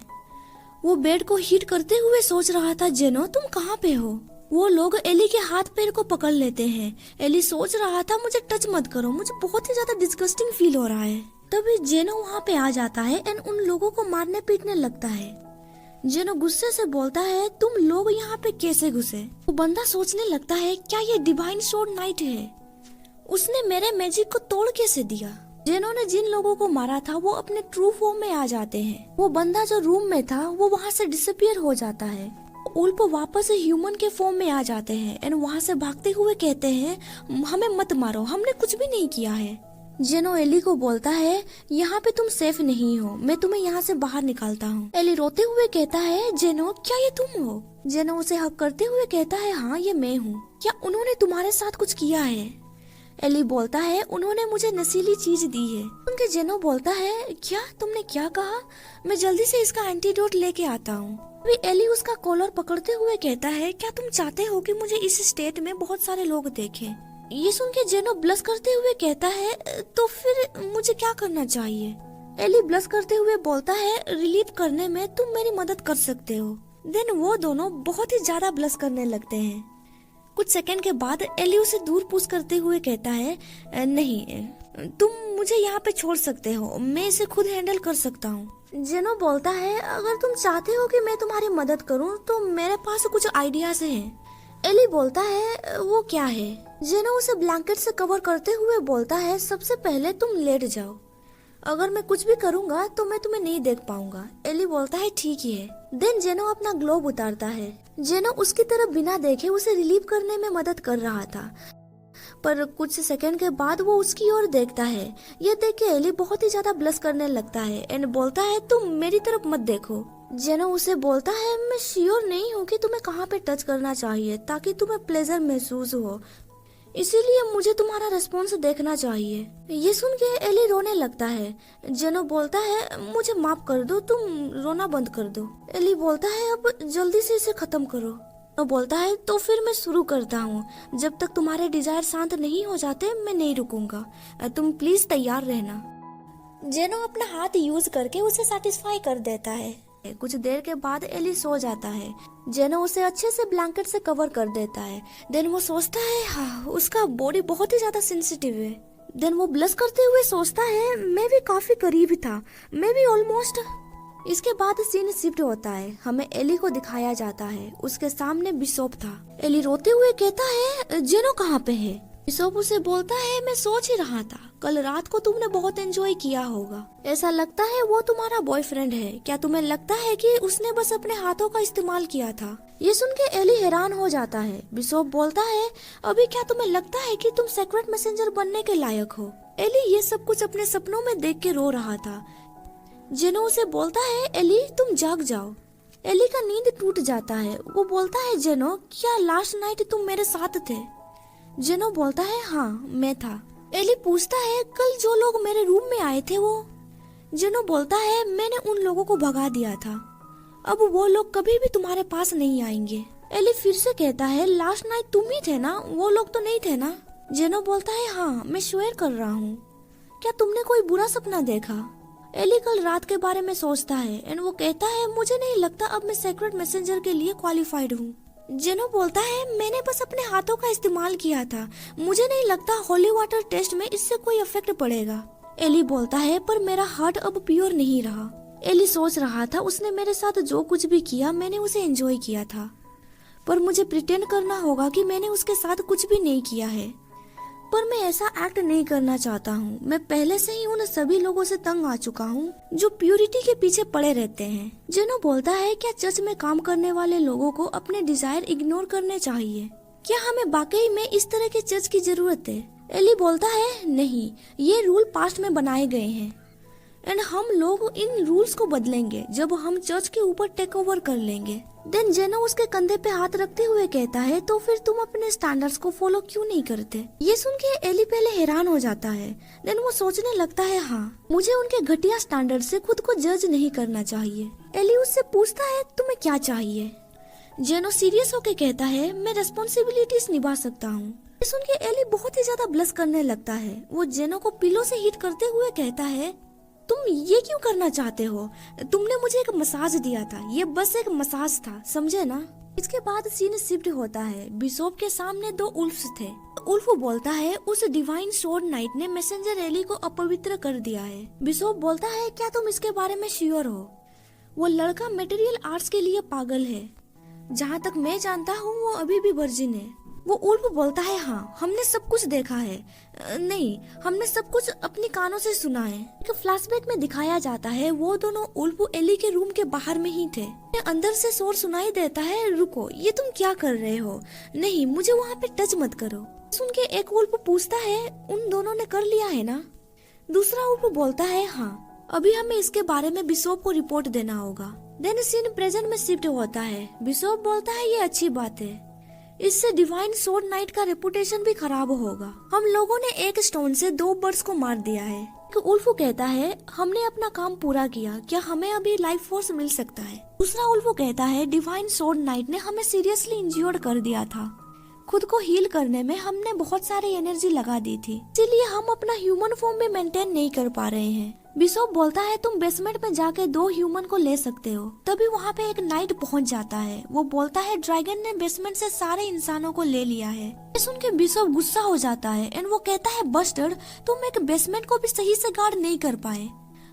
वो बेड को हीट करते हुए सोच रहा था, जेनो तुम कहाँ पे हो। वो लोग एली के हाथ पैर को पकड़ लेते हैं। एली सोच रहा था, मुझे टच मत करो, मुझे बहुत ही ज्यादा डिस्गस्टिंग फील हो रहा है। तभी जेनो वहाँ पे आ जाता है एंड उन लोगों को मारने पीटने लगता है। जेनो गुस्से से बोलता है, तुम लोग यहाँ पे कैसे घुसे। वो बंदा सोचने लगता है, क्या ये डिवाइन स्वॉर्ड नाइट है, उसने मेरे मैजिक को तोड़ कैसे दिया। जेनो ने जिन लोगों को मारा था वो अपने ट्रू फॉर्म में आ जाते हैं। वो बंदा जो रूम में था वो वहाँ से डिसअपियर हो जाता है। उल्प वापस ह्यूमन के फॉर्म में आ जाते हैं एंड वहाँ से भागते हुए कहते हैं, हमें मत मारो, हमने कुछ भी नहीं किया है। जेनो एली को बोलता है, यहाँ पे तुम सेफ नहीं हो, मैं तुम्हें यहाँ से बाहर निकालता हूँ। एली रोते हुए कहता है, जेनो क्या ये तुम हो। जेनो उसे हक करते हुए कहता है, हाँ ये मैं हूँ, क्या उन्होंने तुम्हारे साथ कुछ किया है। एली बोलता है, उन्होंने मुझे नशीली चीज दी है। उनके जेनो बोलता है, क्या तुमने क्या कहा, मैं जल्दी से इसका एंटीडोट लेके आता हूँ। अभी एली उसका कॉलर पकड़ते हुए कहता है, क्या तुम चाहते हो कि मुझे इस स्टेट में बहुत सारे लोग देखें। ये सुन के जेनो ब्लश करते हुए कहता है, तो फिर मुझे क्या करना चाहिए। एली ब्लश करते हुए बोलता है, रिलीफ करने में तुम मेरी मदद कर सकते हो। देन वो दोनों बहुत ही ज्यादा ब्लश करने लगते हैं। कुछ सेकंड के बाद एली उसे दूर पुश करते हुए कहता है, नहीं तुम मुझे यहाँ पे छोड़ सकते हो, मैं इसे खुद हैंडल कर सकता हूँ। जेनो बोलता है, अगर तुम चाहते हो कि मैं तुम्हारी मदद करूँ तो मेरे पास कुछ आइडियाज हैं। एली बोलता है, वो क्या है। जेनो उसे ब्लैंकेट से कवर करते हुए बोलता है, सबसे पहले तुम लेट जाओ, अगर मैं कुछ भी करूँगा तो मैं तुम्हें नहीं देख पाऊंगा। एली बोलता है, ठीक ही है। देन जेनो अपना ग्लोब उतारता है। जेनो उसकी तरफ बिना देखे उसे रिलीव करने में मदद कर रहा था, पर कुछ सेकंड के बाद वो उसकी ओर देखता है। ये देख के एली बहुत ही ज्यादा ब्लश करने लगता है एंड बोलता है, तुम मेरी तरफ मत देखो। जेनो उसे बोलता है, मैं श्योर नहीं हूँ कि तुम्हें कहाँ पे टच करना चाहिए ताकि तुम्हें प्लेजर महसूस हो, इसीलिए मुझे तुम्हारा रिस्पॉन्स देखना चाहिए। ये सुन के एली रोने लगता है। जेनो बोलता है, मुझे माफ कर दो, तुम रोना बंद कर दो। एली बोलता है, अब जल्दी से इसे खत्म करो। वो बोलता है, तो फिर मैं शुरू करता हूँ, जब तक तुम्हारे डिजायर शांत नहीं हो जाते मैं नहीं रुकूंगा, तुम प्लीज तैयार रहना। जेनो अपना हाथ यूज करके उसे सेटिस्फाई कर देता है। कुछ देर के बाद एली सो जाता है। जेनो उसे अच्छे से ब्लैंकेट से कवर कर देता है। देन वो सोचता है हाँ, उसका बॉडी बहुत ही ज्यादा सेंसिटिव है। देन वो ब्लश करते हुए सोचता है मैं भी काफी करीब था, मैं भी ऑलमोस्ट। इसके बाद सीन शिफ्ट होता है। हमें एली को दिखाया जाता है, उसके सामने बिशॉप था। एली रोते हुए कहता है जेनो कहाँ पे है? बिशॉप उसे बोलता है मैं सोच ही रहा था, कल रात को तुमने बहुत एंजॉय किया होगा, ऐसा लगता है वो तुम्हारा बॉयफ्रेंड है। क्या तुम्हें लगता है कि उसने बस अपने हाथों का इस्तेमाल किया था? ये सुन के एली हैरान हो जाता है। बिशॉप बोलता है अभी क्या तुम्हें लगता है कि तुम सीक्रेट मैसेंजर बनने के लायक हो? एली ये सब कुछ अपने सपनों में देख के रो रहा था। जेनो उसे बोलता है एली तुम जाग जाओ। एली का नींद टूट जाता है। वो बोलता है जेनो क्या लास्ट नाइट तुम मेरे साथ थे? जेनो बोलता है हाँ मैं था। एली पूछता है कल जो लोग मेरे रूम में आए थे वो? जेनो बोलता है मैंने उन लोगों को भगा दिया था, अब वो लोग कभी भी तुम्हारे पास नहीं आएंगे। एली फिर से कहता है लास्ट नाइट तुम ही थे ना, वो लोग तो नहीं थे ना? जेनो बोलता है हाँ मैं स्वेयर कर रहा हूँ। क्या तुमने कोई बुरा सपना देखा? एली कल रात के बारे में सोचता है एंड वो कहता है मुझे नहीं लगता अब मैं सीक्रेट मैसेंजर के लिए क्वालिफाइड हूँ। जेनो बोलता है मैंने बस अपने हाथों का इस्तेमाल किया था, मुझे नहीं लगता होली वाटर टेस्ट में इससे कोई इफेक्ट पड़ेगा। एली बोलता है पर मेरा हार्ट अब प्योर नहीं रहा। एली सोच रहा था उसने मेरे साथ जो कुछ भी किया मैंने उसे एंजॉय किया था, पर मुझे प्रिटेंड करना होगा कि मैंने उसके साथ कुछ भी नहीं किया है। पर मैं ऐसा एक्ट नहीं करना चाहता हूँ। मैं पहले से ही उन सभी लोगों से तंग आ चुका हूँ जो प्यूरिटी के पीछे पड़े रहते हैं। जेनो बोलता है क्या चर्च में काम करने वाले लोगों को अपने डिजायर इग्नोर करने चाहिए? क्या हमें वाकई में इस तरह के चर्च की जरूरत है? एली बोलता है नहीं, ये रूल पास्ट में बनाए गए हैं एंड हम लोग इन रूल्स को बदलेंगे जब हम चर्च के ऊपर टेक ओवर कर लेंगे। देन जेनो उसके कंधे पे हाथ रखते हुए कहता है तो फिर तुम अपने स्टैंडर्ड्स को फॉलो क्यों नहीं करते? ये सुन के एली पहले हैरान हो जाता है। देन वो सोचने लगता है हाँ, मुझे उनके घटिया स्टैंडर्ड से खुद को जज नहीं करना चाहिए। एली उससे पूछता है तुम्हें क्या चाहिए? जेनो सीरियस होके कहता है मैं रेस्पॉन्सिबिलिटीज निभा सकता हूँ। ये सुन के एली बहुत ही ज्यादा ब्लश करने लगता है। वो जेनो को पिलो से हिट करते हुए कहता है तुम ये क्यों करना चाहते हो? तुमने मुझे एक मसाज दिया था, ये बस एक मसाज था, समझे ना? इसके बाद सीन शिफ्ट होता है। बिशॉप के सामने दो उल्फ्स थे। उल्फ बोलता है उस डिवाइन स्वॉर्ड नाइट ने मैसेंजर एली को अपवित्र कर दिया है। बिशॉप बोलता है क्या तुम इसके बारे में श्योर हो? वो लड़का मटेरियल आर्ट्स के लिए पागल है, जहाँ तक मैं जानता हूँ वो अभी भी वर्जिन है। वो उल्फ बोलता है हाँ हमने सब कुछ देखा है, नहीं हमने सब कुछ अपनी कानों से सुना है। एक फ्लैशबैक में दिखाया जाता है वो दोनों उल्फ एली के रूम के बाहर में ही थे। अंदर से शोर सुनाई देता है रुको ये तुम क्या कर रहे हो? नहीं मुझे वहाँ पे टच मत करो। सुन के एक उल्फ पूछता है उन दोनों ने कर लिया है ना? दूसरा उल्फ बोलता है हाँ, अभी हमें इसके बारे में बिशॉप को रिपोर्ट देना होगा। देन सीन प्रेजेंट में शिफ्ट होता है। बिशॉप बोलता है ये अच्छी बात है, इससे डिवाइन स्वॉर्ड नाइट का रेपुटेशन भी खराब होगा। हम लोगों ने एक स्टोन से दो बर्ड्स को मार दिया है। उल्फ कहता है हमने अपना काम पूरा किया, क्या हमें अभी लाइफ फोर्स मिल सकता है? दूसरा उल्फ कहता है डिवाइन स्वॉर्ड नाइट ने हमें सीरियसली इंज्योर्ड कर दिया था, खुद को हील करने में हमने बहुत सारी एनर्जी लगा दी थी, इसीलिए हम अपना ह्यूमन फॉर्म भी मेंटेन नहीं कर पा रहे हैं। बिशॉप बोलता है तुम बेसमेंट में जाके दो ह्यूमन को ले सकते हो। तभी वहाँ पे एक नाइट पहुँच जाता है। वो बोलता है ड्रैगन ने बेसमेंट से सारे इंसानों को ले लिया है। सुन के बिशॉप गुस्सा हो जाता है एंड वो कहता है बस्टर्ड तुम एक बेसमेंट को भी सही से गार्ड नहीं कर पाए,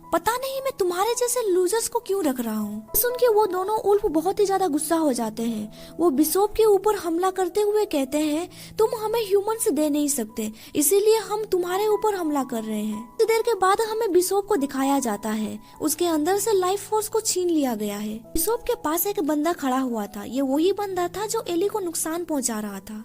पता नहीं मैं तुम्हारे जैसे लूजर्स को क्यों रख रहा हूँ। सुन के वो दोनों उल्फ बहुत ही ज्यादा गुस्सा हो जाते हैं। वो बिशॉप के ऊपर हमला करते हुए कहते हैं तुम हमें ह्यूमंस दे नहीं सकते, इसीलिए हम तुम्हारे ऊपर हमला कर रहे हैं। कुछ देर के बाद हमें बिशॉप को दिखाया जाता है, उसके अंदर से लाइफ फोर्स को छीन लिया गया है। बिशॉप के पास एक बंदा खड़ा हुआ था, ये वही बंदा था जो एली को नुकसान पहुँचा रहा था।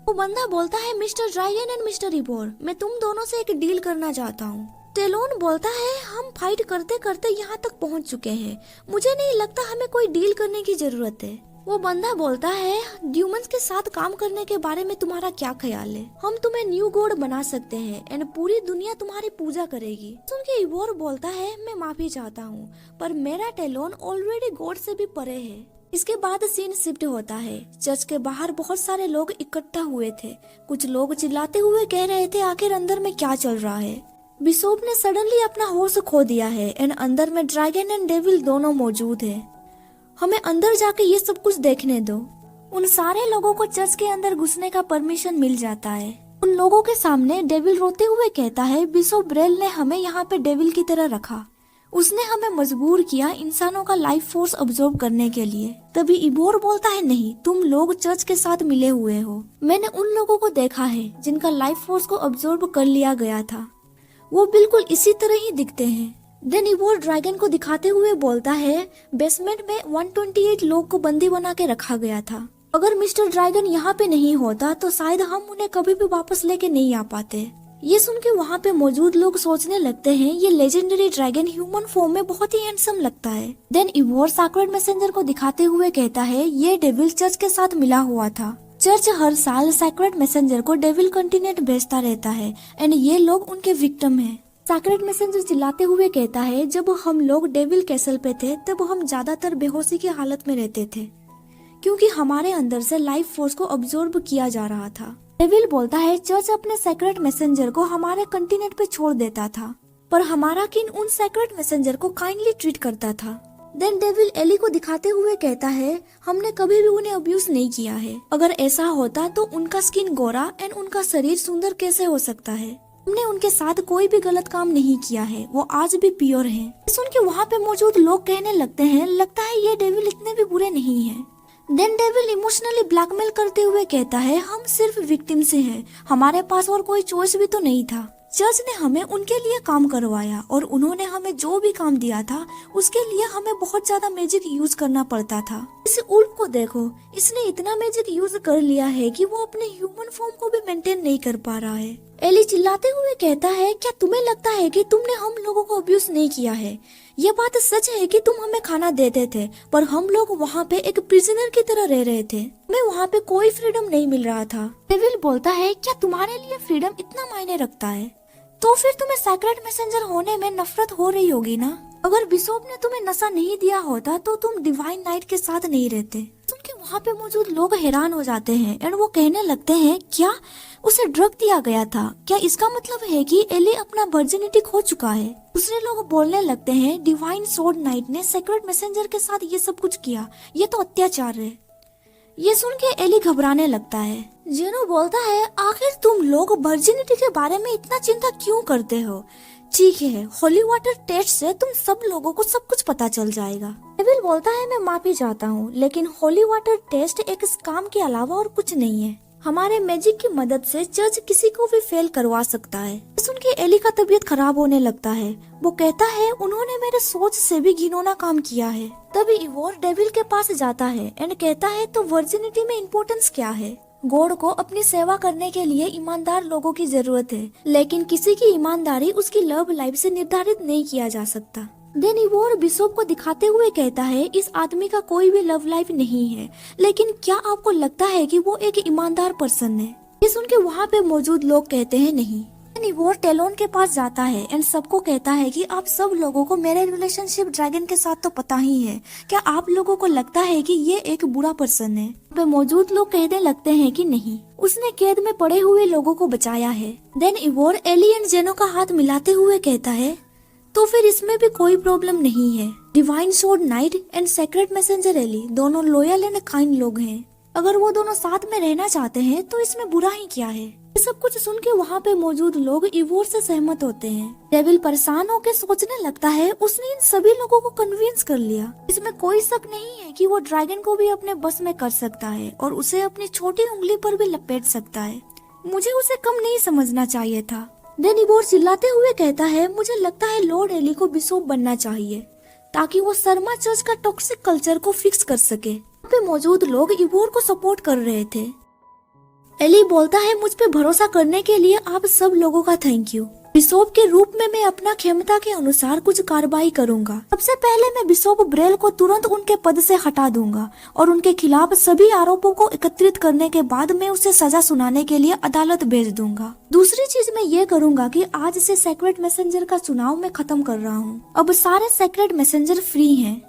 वो बंदा बोलता है मिस्टर ड्रैगन एंड मिस्टर इबोर, मैं तुम दोनों से एक डील करना चाहता हूँ। टेलोन बोलता है हम फाइट करते करते यहाँ तक पहुँच चुके हैं, मुझे नहीं लगता हमें कोई डील करने की जरूरत है। वो बंदा बोलता है ह्यूमंस के साथ काम करने के बारे में तुम्हारा क्या ख्याल है? हम तुम्हें न्यू गॉड बना सकते हैं एंड पूरी दुनिया तुम्हारी पूजा करेगी। सुन के इबोर बोलता है मैं माफी चाहता हूँ, पर मेरा टेलोन ऑलरेडी गॉड से भी परे है। इसके बाद सीन शिफ्ट होता है। चर्च के बाहर बहुत सारे लोग इकट्ठा हुए थे। कुछ लोग चिल्लाते हुए कह रहे थे आखिर अंदर में क्या चल रहा है। बिशोप ने सडनली अपना होश खो दिया है एंड अंदर में ड्रैगन एंड डेविल दोनों मौजूद है। हमें अंदर जाके ये सब कुछ देखने दो। उन सारे लोगों को चर्च के अंदर घुसने का परमिशन मिल जाता है। उन लोगों के सामने डेविल रोते हुए कहता है, बिशोप ब्रेल ने हमें यहाँ पे डेविल की तरह रखा। उसने हमें मजबूर किया इंसानों का लाइफ फोर्स ऑब्जर्व करने के लिए। तभी इबोर बोलता है, नहीं, तुम लोग चर्च के साथ मिले हुए हो। मैंने उन लोगों को देखा है जिनका लाइफ फोर्स को ऑब्जर्व कर लिया गया था। वो बिल्कुल इसी तरह ही दिखते हैं। देन इबोर ड्रैगन को दिखाते हुए बोलता है, बेसमेंट में 128 लोग को बंदी बना के रखा गया था। अगर मिस्टर ड्रैगन यहाँ पे नहीं होता तो शायद हम उन्हें कभी भी वापस लेके नहीं आ पाते। ये सुन के वहाँ पे मौजूद लोग सोचने लगते हैं, ये लेजेंडरी ड्रैगन ह्यूमन फॉर्म में बहुत ही हैंडसम लगता है। देन इबोर सैक्रेड मैसेंजर को दिखाते हुए कहता है, ये डेविल चर्च के साथ मिला हुआ था। चर्च हर साल सैक्रेड मैसेंजर को डेविल कंटिनेंट भेजता रहता है एंड ये लोग उनके विक्टिम हैं। सैक्रेड मैसेंजर चिल्लाते हुए कहता है, जब हम लोग डेविल कैसल पे थे तब हम ज्यादातर बेहोशी की हालत में रहते थे क्योंकि हमारे अंदर से लाइफ फोर्स को ऑब्जर्व किया जा रहा था। डेविल बोलता है, चर्च अपने सैक्रेड मैसेंजर को हमारे कंटिनेंट पे छोड़ देता था पर हमारा किन उन सैक्रेड मैसेंजर को काइंडली ट्रीट करता था। देन डेविल एली को दिखाते हुए कहता है, हमने कभी भी उन्हें अब्यूज नहीं किया है। अगर ऐसा होता तो उनका स्किन गोरा एंड उनका शरीर सुंदर कैसे हो सकता है। हमने उनके साथ कोई भी गलत काम नहीं किया है, वो आज भी प्योर हैं। सुन के वहाँ पे मौजूद लोग कहने लगते हैं, लगता है ये डेविल इतने भी बुरे नहीं हैं। देन डेविल इमोशनली ब्लैकमेल करते हुए कहता है, हम सिर्फ विक्टिम से हैं, हमारे पास और कोई चॉइस भी तो नहीं था। चर्च ने हमें उनके लिए काम करवाया और उन्होंने हमें जो भी काम दिया था उसके लिए हमें बहुत ज्यादा मैजिक यूज करना पड़ता था। इस उल्फ को देखो, इसने इतना मैजिक यूज कर लिया है कि वो अपने ह्यूमन फॉर्म को भी मेंटेन नहीं कर पा रहा है। एली चिल्लाते हुए कहता है, क्या तुम्हें लगता है कि तुमने हम लोगों को अब्यूज नहीं किया है? ये बात सच है कि तुम हमें खाना देते थे पर हम लोग वहाँ पे एक प्रिजनर की तरह रह रहे थे, हमें वहाँ पे कोई फ्रीडम नहीं मिल रहा था। डेविल बोलता है, क्या तुम्हारे लिए फ्रीडम इतना मायने रखता है? तो फिर तुम्हें सैक्रेड मैसेंजर होने में नफरत हो रही होगी ना। अगर बिशोप ने तुम्हें नशा नहीं दिया होता तो तुम डिवाइन नाइट के साथ नहीं रहते। सुन के वहाँ पे मौजूद लोग हैरान हो जाते हैं एंड वो कहने लगते हैं, क्या उसे ड्रग दिया गया था? क्या इसका मतलब है कि एली अपना वर्जिनिटी खो चुका है? दूसरे लोग बोलने लगते हैं, डिवाइन सोर्ड नाइट ने सैक्रेड मैसेंजर के साथ ये सब कुछ किया, ये तो अत्याचार है। ये सुन के एली घबराने लगता है। जेनो बोलता है, आखिर तुम लोग वर्जिनिटी के बारे में इतना चिंता क्यों करते हो? ठीक है, होली वाटर टेस्ट से तुम सब लोगों को सब कुछ पता चल जाएगा। डेविल बोलता है, मैं माफी चाहता हूँ लेकिन होली वाटर टेस्ट एक स्कैम के अलावा और कुछ नहीं है। हमारे मैजिक की मदद से जज किसी को भी फेल करवा सकता है। सुन के एली का तबीयत खराब होने लगता है। वो कहता है, उन्होंने मेरे सोच से भी घिनौना काम किया है। तभी इवोर डेविल के पास जाता है एंड कहता है, तो वर्जिनिटी में इम्पोर्टेंस क्या है? गॉड को अपनी सेवा करने के लिए ईमानदार लोगों की जरूरत है, लेकिन किसी की ईमानदारी उसकी लव लाइफ से निर्धारित नहीं किया जा सकता। देन इवोर बिशोप को दिखाते हुए कहता है, इस आदमी का कोई भी लव लाइफ नहीं है, लेकिन क्या आपको लगता है कि वो एक ईमानदार पर्सन है? ये सुन के वहाँ पे मौजूद लोग कहते हैं, नहीं। इवोर टेलोन के पास जाता है एंड सबको कहता है कि आप सब लोगों को मेरे रिलेशनशिप ड्रैगन के साथ तो पता ही है, क्या आप लोगों को लगता है कि ये एक बुरा पर्सन है? पे मौजूद लोग कहने लगते हैं कि नहीं, उसने कैद में पड़े हुए लोगों को बचाया है। देन इवोर एली एंड जेनो का हाथ मिलाते हुए कहता है, तो फिर इसमें भी कोई प्रॉब्लम नहीं है। Divine sword knight and sacred messenger Ellie दोनों लॉयल एंड काइंड लोग हैं। अगर वो दोनों साथ में रहना चाहते हैं तो इसमें बुरा ही क्या है? ये सब कुछ सुन के वहाँ पे मौजूद लोग इवोर से सहमत होते हैं। डेविल परेशान होकर सोचने लगता है, उसने इन सभी लोगों को कन्विंस कर लिया। इसमें कोई शक नहीं है कि वो ड्रैगन को भी अपने बस में कर सकता है और उसे अपनी छोटी उंगली पर भी लपेट सकता है। मुझे उसे कम नहीं समझना चाहिए था। देन इवोर चिल्लाते हुए कहता है, मुझे लगता है लॉर्ड एली को बिशोप बनना चाहिए ताकि वो शर्मा चर्च का टॉक्सिक कल्चर को फिक्स कर सके। यहाँ पे मौजूद लोग इवोर को सपोर्ट कर रहे थे। एली बोलता है, मुझ पे भरोसा करने के लिए आप सब लोगों का थैंक यू। बिशोप के रूप में मैं अपना क्षमता के अनुसार कुछ कार्रवाई करूंगा। सबसे पहले मैं बिशोप ब्रेल को तुरंत उनके पद से हटा दूंगा और उनके खिलाफ सभी आरोपों को एकत्रित करने के बाद मैं उसे सजा सुनाने के लिए अदालत भेज दूंगा। दूसरी चीज मैं ये करूंगा कि आज से सैक्रेड मैसेंजर का चुनाव मैं खत्म कर रहा हूँ। अब सारे सैक्रेड मैसेंजर फ्री हैं।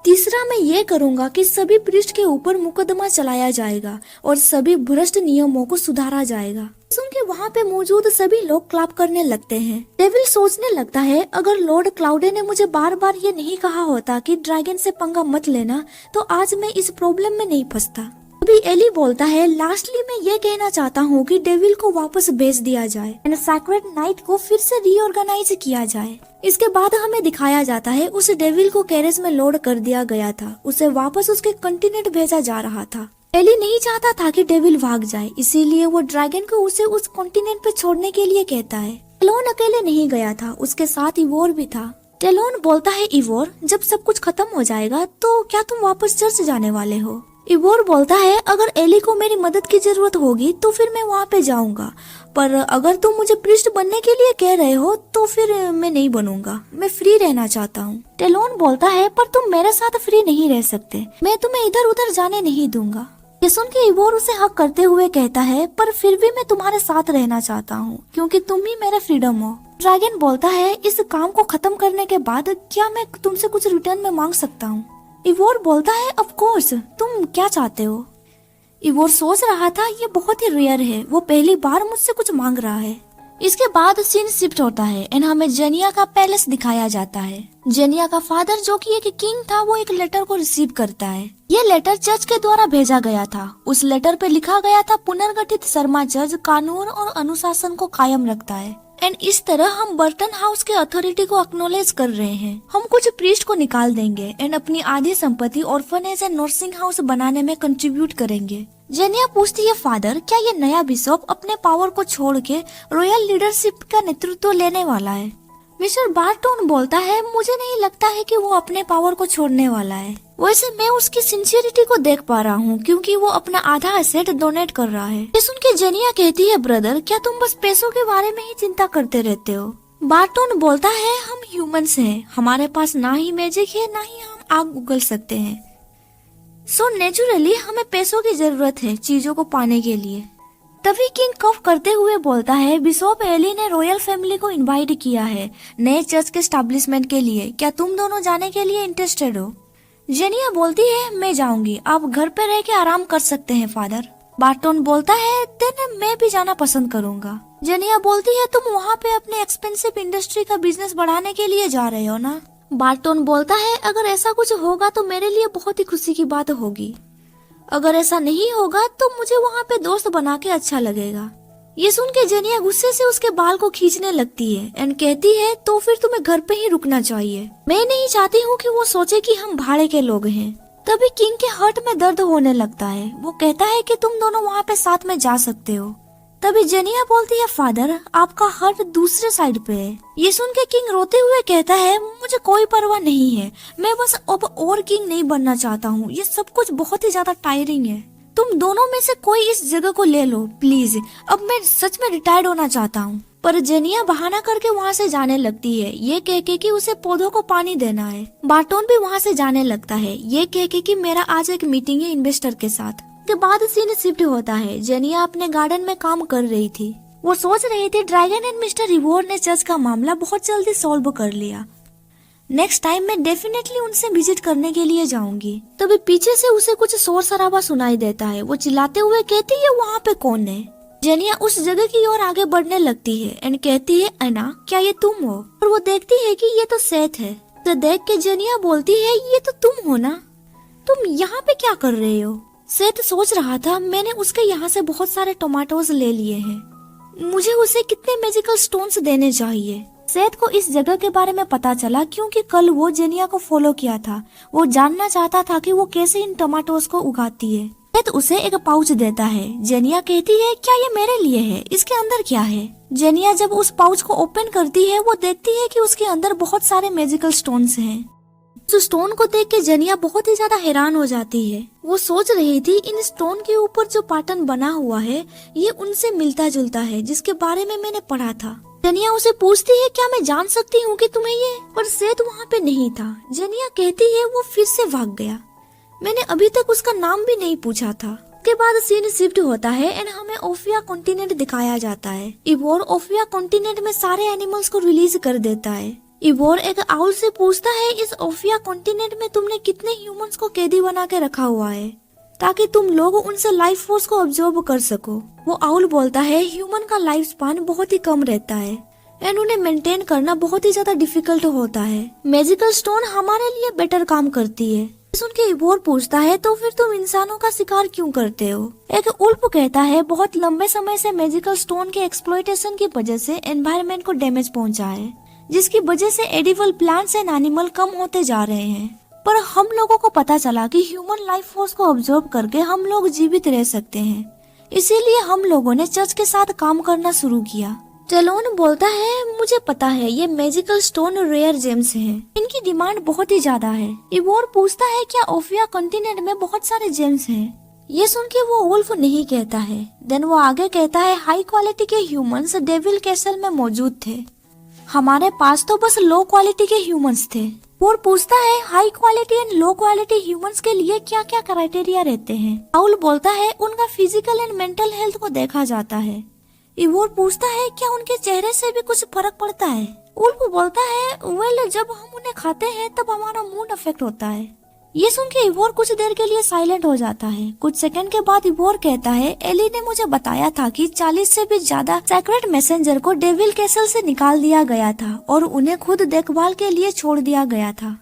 तीसरा, मैं ये करूँगा कि सभी पृष्ठ के ऊपर मुकदमा चलाया जाएगा और सभी भ्रष्ट नियमों को सुधारा जाएगा। सुन के वहाँ पे मौजूद सभी लोग क्लैप करने लगते हैं। डेविल सोचने लगता है, अगर लॉर्ड क्लाउडे ने मुझे बार बार ये नहीं कहा होता कि ड्रैगन से पंगा मत लेना, तो आज मैं इस प्रॉब्लम में नहीं फंसता। अभी एली बोलता है, लास्टली मैं ये कहना चाहता हूँ कि डेविल को वापस भेज दिया जाए एंड सैक्रेड नाइट को फिर से रीऑर्गेनाइज किया जाए। इसके बाद हमें दिखाया जाता है उस डेविल को कैरेज में लोड कर दिया गया था, उसे वापस उसके कंटिनेंट भेजा जा रहा था। एली नहीं चाहता था कि डेविल भाग जाए, इसीलिए वो ड्रैगन को उसे उस कॉन्टिनेंट पे छोड़ने के लिए कहता है। टेलोन अकेले नहीं गया था, उसके साथ इवोर भी था। टेलोन बोलता है, इवोर, जब सब कुछ खत्म हो जाएगा तो क्या तुम वापस चर्च जाने वाले हो? इवोर बोलता है, अगर एली को मेरी मदद की जरूरत होगी तो फिर मैं वहाँ पे जाऊंगा, पर अगर तुम मुझे पृष्ठ बनने के लिए कह रहे हो तो फिर मैं नहीं बनूंगा, मैं फ्री रहना चाहता हूँ। टेलोन बोलता है, पर तुम मेरे साथ फ्री नहीं रह सकते, मैं तुम्हें इधर उधर जाने नहीं दूंगा। ये सुन के इवोर उसे हक करते हुए कहता है, पर फिर भी मैं तुम्हारे साथ रहना चाहता हूँ क्योंकि तुम ही मेरे फ्रीडम हो। ड्रैगन बोलता है, इस काम को खत्म करने के बाद क्या मैं तुमसे कुछ रिटर्न में मांग सकता हूँ? इवोर बोलता है, ऑफ कोर्स, तुम क्या चाहते हो? इवोर सोच रहा था ये बहुत ही रेयर है, वो पहली बार मुझसे कुछ मांग रहा है। इसके बाद सीन शिफ्ट होता है एंड हमें जेनिया का पैलेस दिखाया जाता है। जेनिया का फादर जो कि एक किंग था, वो एक लेटर को रिसीव करता है। ये लेटर चर्च के द्वारा भेजा गया था। उस लेटर पे लिखा गया था, पुनर्गठित शर्मा चर्च कानून और अनुशासन को कायम रखता है एंड इस तरह हम बर्टन हाउस के अथॉरिटी को एक्नॉलेज कर रहे हैं। हम कुछ प्रीस्ट को निकाल देंगे एंड अपनी आधी संपत्ति ऑर्फनेज एंड नर्सिंग हाउस बनाने में कंट्रीब्यूट करेंगे। जेनिया पूछती है, फादर, क्या ये नया बिशप अपने पावर को छोड़ के रॉयल लीडरशिप का नेतृत्व लेने वाला है? मिस्टर बार्टोन बोलता है, मुझे नहीं लगता है कि वो अपने पावर को छोड़ने वाला है। वैसे मैं उसकी सिंसियरिटी को देख पा रहा हूँ क्योंकि वो अपना आधा एसेट डोनेट कर रहा है। ये सुन के जेनिया कहती है, ब्रदर, क्या तुम बस पैसों के बारे में ही चिंता करते रहते हो? बार्टोन बोलता है, हम ह्यूमंस हैं, हमारे पास ना ही मैजिक है ना ही हम आग उगल सकते हैं, सो नेचुरली हमें पैसों की जरूरत है चीजों को पाने के लिए। तभी किंग कफ करते हुए बोलता है, बिशप एली ने रॉयल फैमिली को इनवाइट किया है नए चर्च के एस्टेब्लिशमेंट के लिए, क्या तुम दोनों जाने के लिए इंटरेस्टेड हो? जेनिया बोलती है, मैं जाऊंगी, आप घर पे रह के आराम कर सकते हैं फादर। बार्टोन बोलता है, देन मैं भी जाना पसंद करूंगा। जेनिया बोलती है, तुम वहाँ पे अपने एक्सपेंसिव इंडस्ट्री का बिजनेस बढ़ाने के लिए जा रहे हो ना? बार्टोन बोलता है, अगर ऐसा कुछ होगा तो मेरे लिए बहुत ही खुशी की बात होगी, अगर ऐसा नहीं होगा तो मुझे वहाँ पे दोस्त बना के अच्छा लगेगा। ये सुन के जेनिया गुस्से से उसके बाल को खींचने लगती है एंड कहती है, तो फिर तुम्हें घर पे ही रुकना चाहिए, मैं नहीं चाहती हूँ कि वो सोचे कि हम भाड़े के लोग हैं। तभी किंग के हार्ट में दर्द होने लगता है, वो कहता है कि तुम दोनों वहाँ पे साथ में जा सकते हो। तभी जेनिया बोलती है, फादर, आपका हार्ट दूसरे साइड पे है। ये सुन के किंग रोते हुए कहता है, मुझे कोई परवाह नहीं है, मैं बस अब और किंग नहीं बनना चाहता हूँ, ये सब कुछ बहुत ही ज्यादा टायरिंग है, तुम दोनों में से कोई इस जगह को ले लो प्लीज, अब मैं सच में रिटायर्ड होना चाहता हूँ। पर जेनिया बहाना करके वहाँ से जाने लगती है, ये कह के कि उसे पौधों को पानी देना है। बार्टोन भी वहाँ से जाने लगता है, ये कह के कि मेरा आज एक मीटिंग है इन्वेस्टर के साथ। के बाद सीन शिफ्ट होता है। जेनिया अपने गार्डन में काम कर रही थी, वो सोच रही थी ड्रैगन एंड मिस्टर इवोर ने चर्च का मामला बहुत जल्दी सॉल्व कर लिया, नेक्स्ट टाइम मैं डेफिनेटली उनसे विजिट करने के लिए जाऊंगी। तभी पीछे से उसे कुछ शोर शराबा सुनाई देता है, वो चिल्लाते हुए कहती है, वहाँ पे कौन है? जेनिया उस जगह की ओर आगे बढ़ने लगती है एंड कहती है, अन्ना, क्या ये तुम हो? और वो देखती है कि ये तो सेथ है। तो देख के जेनिया बोलती है, ये तो तुम हो ना, तुम यहाँ पे क्या कर रहे हो? सेथ सोच रहा था, मैंने उसके यहाँ से बहुत सारे टोमेटोज ले लिए हैं, मुझे उसे कितने मैजिकल स्टोन्स देने चाहिए। सेथ को इस जगह के बारे में पता चला क्योंकि कल वो जेनिया को फॉलो किया था, वो जानना चाहता था कि वो कैसे इन टोमेटोज को उगाती है। सेथ उसे एक पाउच देता है। जेनिया कहती है, क्या ये मेरे लिए है? इसके अंदर क्या है? जेनिया जब उस पाउच को ओपन करती है, वो देखती है कि उसके अंदर बहुत सारे मैजिकल स्टोन्स हैं। उस स्टोन को देख के जेनिया बहुत ही ज्यादा हैरान हो जाती है। वो सोच रही थी इन स्टोन के ऊपर जो पैटर्न बना हुआ है ये उनसे मिलता जुलता है जिसके बारे में मैंने पढ़ा था। जेनिया उसे पूछती है, क्या मैं जान सकती हूँ कि तुम्हें ये? पर सेथ वहाँ पे नहीं था। जेनिया कहती है, वो फिर से भाग गया, मैंने अभी तक उसका नाम भी नहीं पूछा था। के बाद सीन शिफ्ट होता है एंड हमें ओफिया कॉन्टिनेंट दिखाया जाता है। इवोर ओफिया कॉन्टिनेंट में सारे एनिमल्स को रिलीज कर देता है। इवोर एक आउल से पूछता है, इस ओफिया कॉन्टिनेंट में तुमने कितने ह्यूमंस को कैदी बना के रखा हुआ है ताकि तुम लोग उनसे लाइफ फोर्स को ऑब्जर्व कर सको। वो आउल बोलता है, ह्यूमन का लाइफ स्पान बहुत ही कम रहता है एंड उन्हें मेंटेन करना बहुत ही ज्यादा डिफिकल्ट होता है। मैजिकल स्टोन हमारे लिए बेटर काम करती है। सुन के इवोर पूछता है, तो फिर तुम इंसानों का शिकार क्यों करते हो? एक उल्फ कहता है, बहुत लंबे समय से मैजिकल स्टोन के एक्सप्लॉइटेशन की वजह से एनवायरनमेंट को डैमेज पहुंचा है, जिसकी वजह से एडिबल प्लांट्स एंड एनिमल कम होते जा रहे हैं। पर हम लोगों को पता चला कि ह्यूमन लाइफ फोर्स को ऑब्जर्व करके हम लोग जीवित रह सकते हैं, इसीलिए हम लोगों ने चर्च के साथ काम करना शुरू किया। टेलोन बोलता है, मुझे पता है ये मैजिकल स्टोन रेयर जेम्स हैं, इनकी डिमांड बहुत ही ज्यादा है। इवोर पूछता है, क्या ओफिया कॉन्टिनेंट में बहुत सारे जेम्स हैं? ये सुन के वो वुल्फ नहीं कहता है। देन वो आगे कहता है, हाई क्वालिटी के ह्यूमंस डेविल कैसल में मौजूद थे, हमारे पास तो बस लो क्वालिटी के ह्यूमंस थे। और पूछता है, high quality and low quality humans के लिए क्या क्या क्राइटेरिया रहते हैं? राहुल बोलता है, उनका फिजिकल एंड मेंटल हेल्थ को देखा जाता है। इवोर पूछता है, क्या उनके चेहरे से भी कुछ फर्क पड़ता है? उल्फ बोलता है, वेल जब हम उन्हें खाते हैं तब हमारा मूड अफेक्ट होता है। ये सुन के इवोर कुछ देर के लिए साइलेंट हो जाता है। कुछ सेकंड के बाद इवोर कहता है, एली ने मुझे बताया था कि 40 से भी ज्यादा सेक्रेट मैसेंजर को डेविल कैसल से निकाल दिया गया था और उन्हें खुद देखभाल के लिए छोड़ दिया गया था।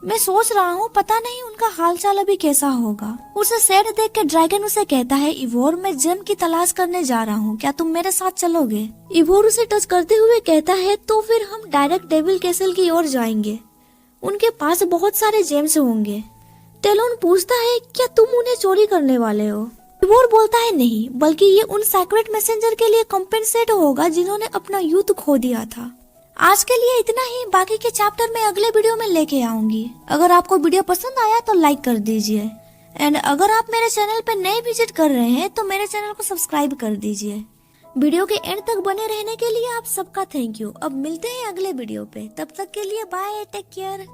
मैं सोच रहा हूँ पता नहीं उनका हालचाल अभी कैसा होगा। उसे सैड देख के ड्रैगन उसे कहता है, इवोर मैं जेम की तलाश करने जा रहा हूँ, क्या तुम मेरे साथ चलोगे? इवोर उसे टच करते हुए कहता है, तो फिर हम डायरेक्ट डेविल कैसल की ओर जाएंगे, उनके पास बहुत सारे जेम्स होंगे। टेलोन पूछता है, क्या तुम उन्हें चोरी करने वाले हो? इवोर बोलता है, नहीं, बल्कि ये उन सेक्रेट मैसेंजर के लिए कम्पेंसेट होगा जिन्होंने अपना यूथ खो दिया था। आज के लिए इतना ही, बाकी के चैप्टर मैं अगले वीडियो में लेके आऊंगी। अगर आपको वीडियो पसंद आया तो लाइक कर दीजिए एंड अगर आप मेरे चैनल पे नए विजिट कर रहे हैं तो मेरे चैनल को सब्सक्राइब कर दीजिए। वीडियो के एंड तक बने रहने के लिए आप सबका थैंक यू। अब मिलते हैं अगले वीडियो पे, तब तक के लिए बाय, टेक केयर।